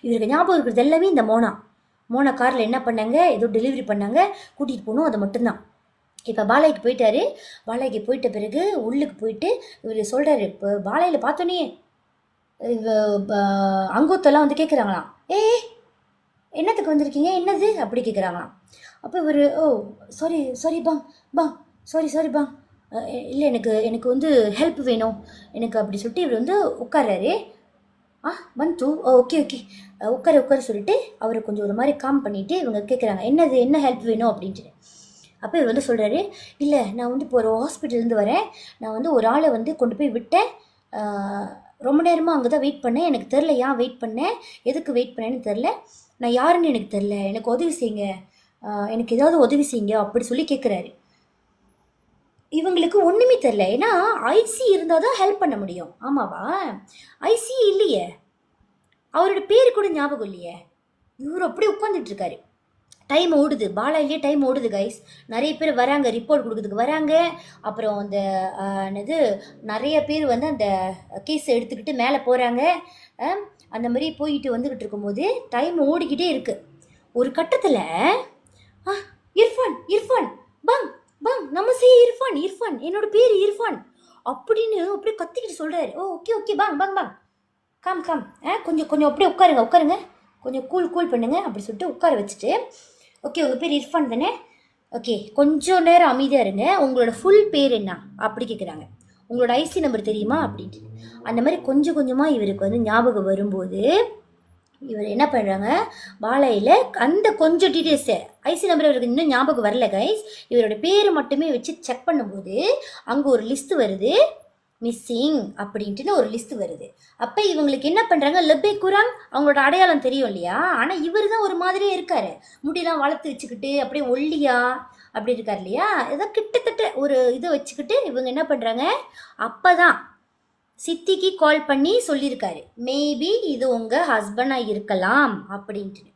இவருக்கு ஞாபகம் இருக்கிறது எல்லாமே இந்த மோனா காரில் என்ன பண்ணாங்க, ஏதோ டெலிவரி பண்ணாங்க, கூட்டிகிட்டு போகணும், அது மட்டும்தான். இப்போ பாலாய்க்கு போயிட்டாரு. பாலாய்க்கு போயிட்ட பிறகு உள்ளுக்கு போயிட்டு இவர் சொல்கிறாரு, இப்போ பாலாயில் பார்த்தோன்னே அங்கோத்தெல்லாம் வந்து கேட்குறாங்களாம், என்னத்துக்கு வந்திருக்கீங்க, என்னது அப்படி கேட்குறாங்களாம். அப்போ இவர் சாரி பாங் இல்லை எனக்கு வந்து ஹெல்ப் வேணும் எனக்கு அப்படி சொல்லிட்டு இவர் வந்து உட்கார்றாரு. வந்து ஓகே உட்கார சொல்லிட்டு அவரை கொஞ்சம் ஒரு மாதிரி காம் பண்ணிவிட்டு இவங்க கேட்குறாங்க, என்ன ஹெல்ப் வேணும் அப்படின்ட்டு. அப்போ இவர் வந்து சொல்கிறாரு, இல்லை நான் வந்து இப்போ ஒரு ஹாஸ்பிட்டல்லேருந்து வரேன், நான் வந்து ஒரு ஆளை வந்து கொண்டு போய் விட்டேன், ரொம்ப நேரமாக அங்கே தான் வெயிட் பண்ணேன், எனக்கு தெரில ஏன் வெயிட் பண்ணேன், எதுக்கு வெயிட் பண்ணேன்னு தெரில, நான் யாருன்னு எனக்கு தெரில, எனக்கு உதவி செய்யுங்க, எனக்கு ஏதாவது உதவி செய்யுங்க அப்படி சொல்லி கேட்குறாரு. இவங்களுக்கு ஒன்றுமே தெரில, ஏன்னா ஐசி இருந்தால் தான் ஹெல்ப் பண்ண முடியும். ஆமாவா, ஐசி இல்லையே, அவரோட பேர் கூட ஞாபகம் இல்லையே. இவர் அப்படியே உட்காந்துட்டு இருக்காரு. டைம் ஓடுது, பாலாயிலே டைம் ஓடுது கைஸ். நிறைய பேர் வராங்க, ரிப்போர்ட் கொடுக்கறதுக்கு வராங்க. அப்புறம் அந்த என்னது நிறைய பேர் வந்து அந்த கேஸை எடுத்துக்கிட்டு மேலே போகிறாங்க. அந்த மாதிரி போயிட்டு வந்துக்கிட்டு இருக்கும்போது டைம் ஓடிக்கிட்டே இருக்கு. ஒரு கட்டத்தில் இர்ஃபான் பாங் நம்ம செய்ய இர்ஃபான் என்னோட பேர் இர்ஃபான் அப்படின்னு அப்படியே கத்திக்கிட்டு சொல்கிறாரு. ஓகே பாங் கம் கொஞ்சம் அப்படியே உட்காருங்க, கொஞ்சம் கூல் பண்ணுங்க அப்படி சொல்லிட்டு உட்கார வச்சுட்டு, ஓகே உங்கள் பேர் இர்ஃபான் தானே, ஓகே கொஞ்சம் நேரம் அமைதியாக இருங்க, உங்களோட ஃபுல் பேர் என்ன அப்படி கேட்குறாங்க, உங்களோட ஐசி நம்பர் தெரியுமா அப்படின்ட்டு. அந்த மாதிரி கொஞ்சம் கொஞ்சமாக இவருக்கு வந்து ஞாபகம் வரும்போது இவர் என்ன பண்ணுறாங்க, பாலாயில் அந்த கொஞ்சம் டீட்டெயில்ஸு ஐசி நம்பர் இவருக்கு இன்னும் ஞாபகம் வரல கைஸ். இவரோட பேர் மட்டுமே வச்சு செக் பண்ணும்போது அங்கே ஒரு லிஸ்ட்டு வருது, மிஸ்ஸிங் அப்படின்ட்டுன்னு ஒரு லிஸ்ட் வருது. அப்போ இவங்களுக்கு என்ன பண்ணுறாங்க, லெப்பே குராங் அவங்களோட அடையாளம் தெரியும் இல்லையா, ஆனால் இவர் தான் ஒரு மாதிரியே இருக்கார், முடியெல்லாம் வளர்த்து வச்சுக்கிட்டு அப்படியே ஒல்லியா அப்படி இருக்கார் இல்லையா, ஏதோ கிட்டத்தட்ட ஒரு இதை வச்சுக்கிட்டு இவங்க என்ன பண்ணுறாங்க, அப்போ தான் சித்திக்கு கால் பண்ணி சொல்லியிருக்காரு, மேபி இது உங்கள் ஹஸ்பண்டாக இருக்கலாம் அப்படின்ட்டு.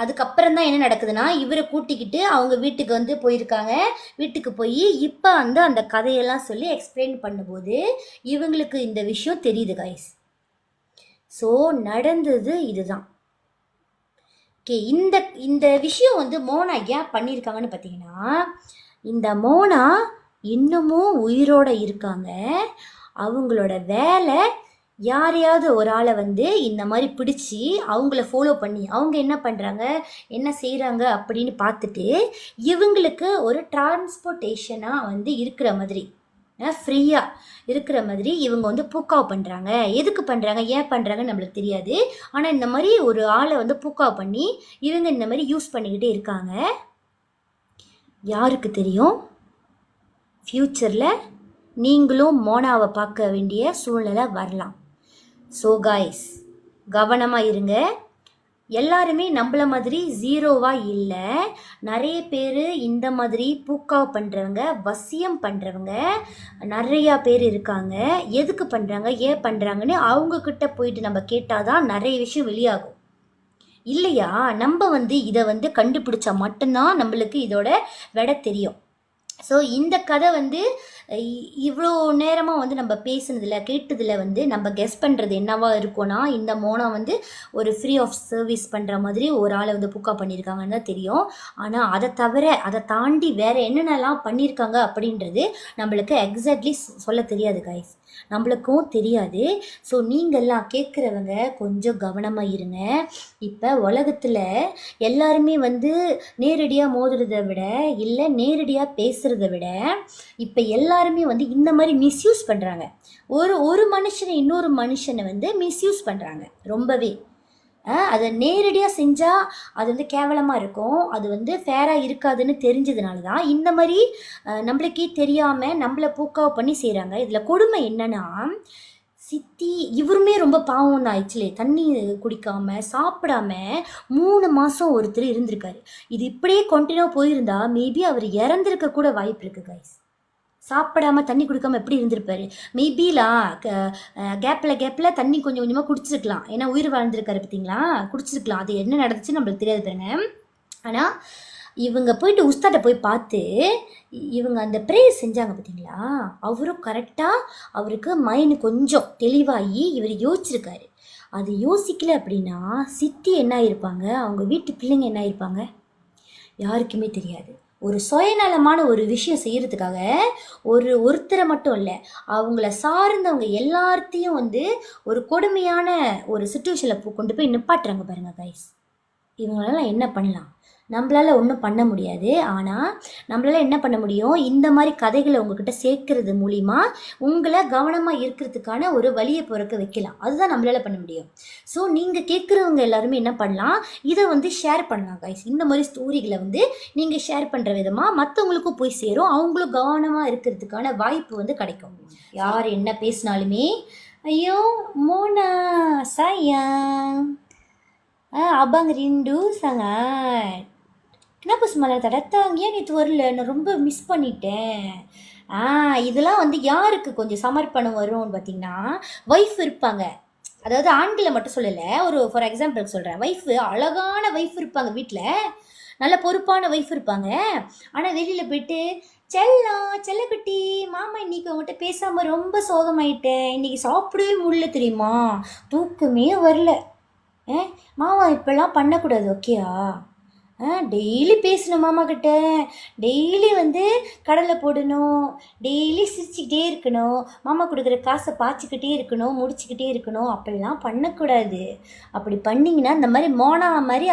அதுக்கப்புறம் தான் என்ன நடக்குதுன்னா, இவரை கூட்டிக்கிட்டு அவங்க வீட்டுக்கு வந்து போயிருக்காங்க. வீட்டுக்கு போய் இப்போ வந்து அந்த கதையெல்லாம் சொல்லி எக்ஸ்பிளைன் பண்ணும்போது இவங்களுக்கு இந்த விஷயம் தெரியுது கைஸ். ஸோ நடந்தது இதுதான். ஓகே, இந்த விஷயம் வந்து மோனா ஏன் பண்ணியிருக்காங்கன்னு பார்த்தீங்கன்னா, இந்த மோனா இன்னமும் உயிரோடு இருக்காங்க. அவங்களோட வேலை யாரையாவது ஒரு ஆளை வந்து இந்த மாதிரி பிடிச்சி அவங்கள ஃபாலோ பண்ணி அவங்க என்ன பண்ணுறாங்க என்ன செய்கிறாங்க அப்படின்னு பார்த்துட்டு இவங்களுக்கு ஒரு டிரான்ஸ்போர்ட்டேஷனாக வந்து இருக்கிற மாதிரி, ஃப்ரீயாக இருக்கிற மாதிரி இவங்க வந்து பூக்காவ் பண்ணுறாங்க. எதுக்கு பண்ணுறாங்க ஏன் பண்ணுறாங்கன்னு நம்மளுக்கு தெரியாது. ஆனால் இந்த மாதிரி ஒரு ஆளை வந்து பூக்காவ் பண்ணி இவங்க இந்த மாதிரி யூஸ் பண்ணிக்கிட்டே இருக்காங்க. யாருக்கு தெரியும், ஃப்யூச்சரில் நீங்களும் மோனாவை பார்க்க வேண்டிய சூழ்நிலை வரலாம். ஸோ காய்ஸ் கவனமாக இருங்க. எல்லாருமே நம்மள மாதிரி ஜீரோவாக இல்லை. நிறைய பேர் இந்த மாதிரி பூக்காவ் பண்ணுறவங்க, வசியம் பண்ணுறவங்க நிறையா பேர் இருக்காங்க. எதுக்கு பண்ணுறாங்க ஏன் பண்ணுறாங்கன்னு அவங்கக்கிட்ட போயிட்டு நம்ம கேட்டால் தான் நிறைய விஷயம் வெளியாகும் இல்லையா. நம்ம வந்து இதை வந்து கண்டுபிடிச்சா மட்டும்தான் நம்மளுக்கு இதோட விடை தெரியும். ஸோ இந்த கதை வந்து இவ்வளோ நேரமாக வந்து நம்ம பேசுனதில் கேட்டதில் வந்து நம்ம கெஸ் பண்ணுறது என்னவா இருக்கும்னா, இந்த மோனா வந்து ஒரு ஃப்ரீ ஆஃப் சர்வீஸ் பண்ணுற மாதிரி ஒரு ஆளை வந்து புக்கா பண்ணியிருக்காங்கன்னு தான் தெரியும். ஆனால் அதை தாண்டி வேறு என்னென்னலாம் பண்ணியிருக்காங்க அப்படின்றது நம்மளுக்கு எக்ஸாக்ட்லி சொல்ல தெரியாது கைஸ், நம்மளுக்கும் தெரியாது. ஸோ நீங்கள்லாம் கேட்குறவங்க கொஞ்சம் கவனமாக இருங்க. இப்போ உலகத்தில் எல்லாருமே வந்து நேரடியாக மோதுறதை விட இல்லை நேரடியாக பேசுகிறத விட இப்போ எல்லாருமே வந்து இந்த மாதிரி மிஸ்யூஸ் பண்ணுறாங்க. ஒரு மனுஷனை இன்னொரு மனுஷனை வந்து மிஸ்யூஸ் பண்ணுறாங்க ரொம்பவே. அதை நேரடியாக செஞ்சால் அது வந்து கேவலமாக இருக்கும், அது வந்து ஃபேராக இருக்காதுன்னு தெரிஞ்சதுனால தான் இந்த மாதிரி நம்மளுக்கே தெரியாமல் நம்மளை பூக்காவை பண்ணி செய்கிறாங்க. இதில் கொடுமை என்னன்னா, சித்தி இவருமே ரொம்ப பாவம் தான் ஆக்சுவலி. தண்ணி குடிக்காமல் சாப்பிடாம 3 மாதம் ஒருத்தர் இருந்திருக்காரு. இது இப்படியே கண்டினியூ போயிருந்தா மேபி அவர் இறந்திருக்க கூட வாய்ப்பு இருக்குது கைஸ். சாப்பிடாம தண்ணி குடிக்காம எப்படி இருந்திருப்பாரு? மேபிலாம் கேப்பில் தண்ணி கொஞ்சம் கொஞ்சமாக குடிச்சிருக்கலாம். ஏன்னா உயிர் வாழ்ந்திருக்காரு பார்த்தீங்களா, குடிச்சிருக்கலாம். அது என்ன நடந்துச்சுன்னு நம்மளுக்கு தெரியாது பாருங்க. ஆனால் இவங்க போயிட்டு உஸ்தாட்ட போய் பார்த்து இவங்க அந்த ப்ரேயர் செஞ்சாங்க பார்த்தீங்களா, அவரும் கரெக்டாக அவருக்கு மைண்டு கொஞ்சம் தெளிவாகி இவர் யோசிச்சிருக்காரு. அது யோசிக்கல அப்படின்னா சித்தி என்ன ஆயிருப்பாங்க, அவங்க வீட்டு பிள்ளைங்க என்ன ஆயிருப்பாங்க யாருக்குமே தெரியாது. ஒரு சுயநலமான ஒரு விஷயம் செய்கிறதுக்காக ஒருத்தரை மட்டும் இல்லை, அவங்கள சார்ந்தவங்க எல்லாத்தையும் வந்து ஒரு கொடுமையான ஒரு சுச்சுவேஷனில் கொண்டு போய் நிப்பாட்டுறாங்க பாருங்க கைஸ். இவங்களெல்லாம் என்ன பண்ணலாம்? நம்மளால் ஒன்றும் பண்ண முடியாது. ஆனால் நம்மளால் என்ன பண்ண முடியும், இந்த மாதிரி கதைகளை உங்ககிட்ட சேர்க்கறது மூலிமா உங்களை கவனமாக இருக்கிறதுக்கான ஒரு வழியை பிறக்க வைக்கலாம். அதுதான் நம்மளால் பண்ண முடியும். ஸோ நீங்கள் கேட்குறவங்க எல்லாருமே என்ன பண்ணலாம், இதை வந்து ஷேர் பண்ணலாம் கைஸ். இந்த மாதிரி ஸ்டோரிகளை வந்து நீங்கள் ஷேர் பண்ணுற விதமாக மற்றவங்களுக்கும் போய் சேரும், அவங்களும் கவனமாக இருக்கிறதுக்கான வாய்ப்பு வந்து கிடைக்கும். யார் என்ன பேசினாலுமே ஐயோ Mona sayang abang rindu sangat. Kenapa semalam tak datang? ஏன் நேற்று வரல? நான் ரொம்ப மிஸ் பண்ணிட்டேன். இதெல்லாம் வந்து யாருக்கு கொஞ்சம் சமர்ப்பணம் வரும்னு பார்த்தீங்கன்னா, ஒய்ஃப் இருப்பாங்க. அதாவது ஆண்களை மட்டும் சொல்லலை, ஒரு ஃபார் எக்ஸாம்பிளுக்கு சொல்கிறேன். ஒய்ஃபு அழகான ஒய்ஃப் இருப்பாங்க, வீட்டில் நல்ல பொறுப்பான ஒய்ஃப் இருப்பாங்க. ஆனால் வெளியில் போயிட்டு செல்லக்குட்டி மாமா இன்னைக்கு உங்கள்கிட்ட பேசாமல் ரொம்ப சோகமாயிட்டேன், இன்னைக்கு சாப்பிடவே முடியல தெரியுமா, தூக்கமே வரல. மாமா இப்பெல்லாம் பண்ணக்கூடாது ஓகேயா? டெய்லி பேசணும் மாமா கிட்ட, டெய்லி வந்து கடலை போடணும், டெய்லி சிரிச்சுக்கிட்டே இருக்கணும், மாமா கொடுக்குற காசை பாய்ச்சிக்கிட்டே இருக்கணும், முடிச்சுக்கிட்டே இருக்கணும், அப்படிலாம் பண்ணக்கூடாது. அப்படி பண்ணிங்கன்னா இந்த மாதிரி மோனா மாதிரி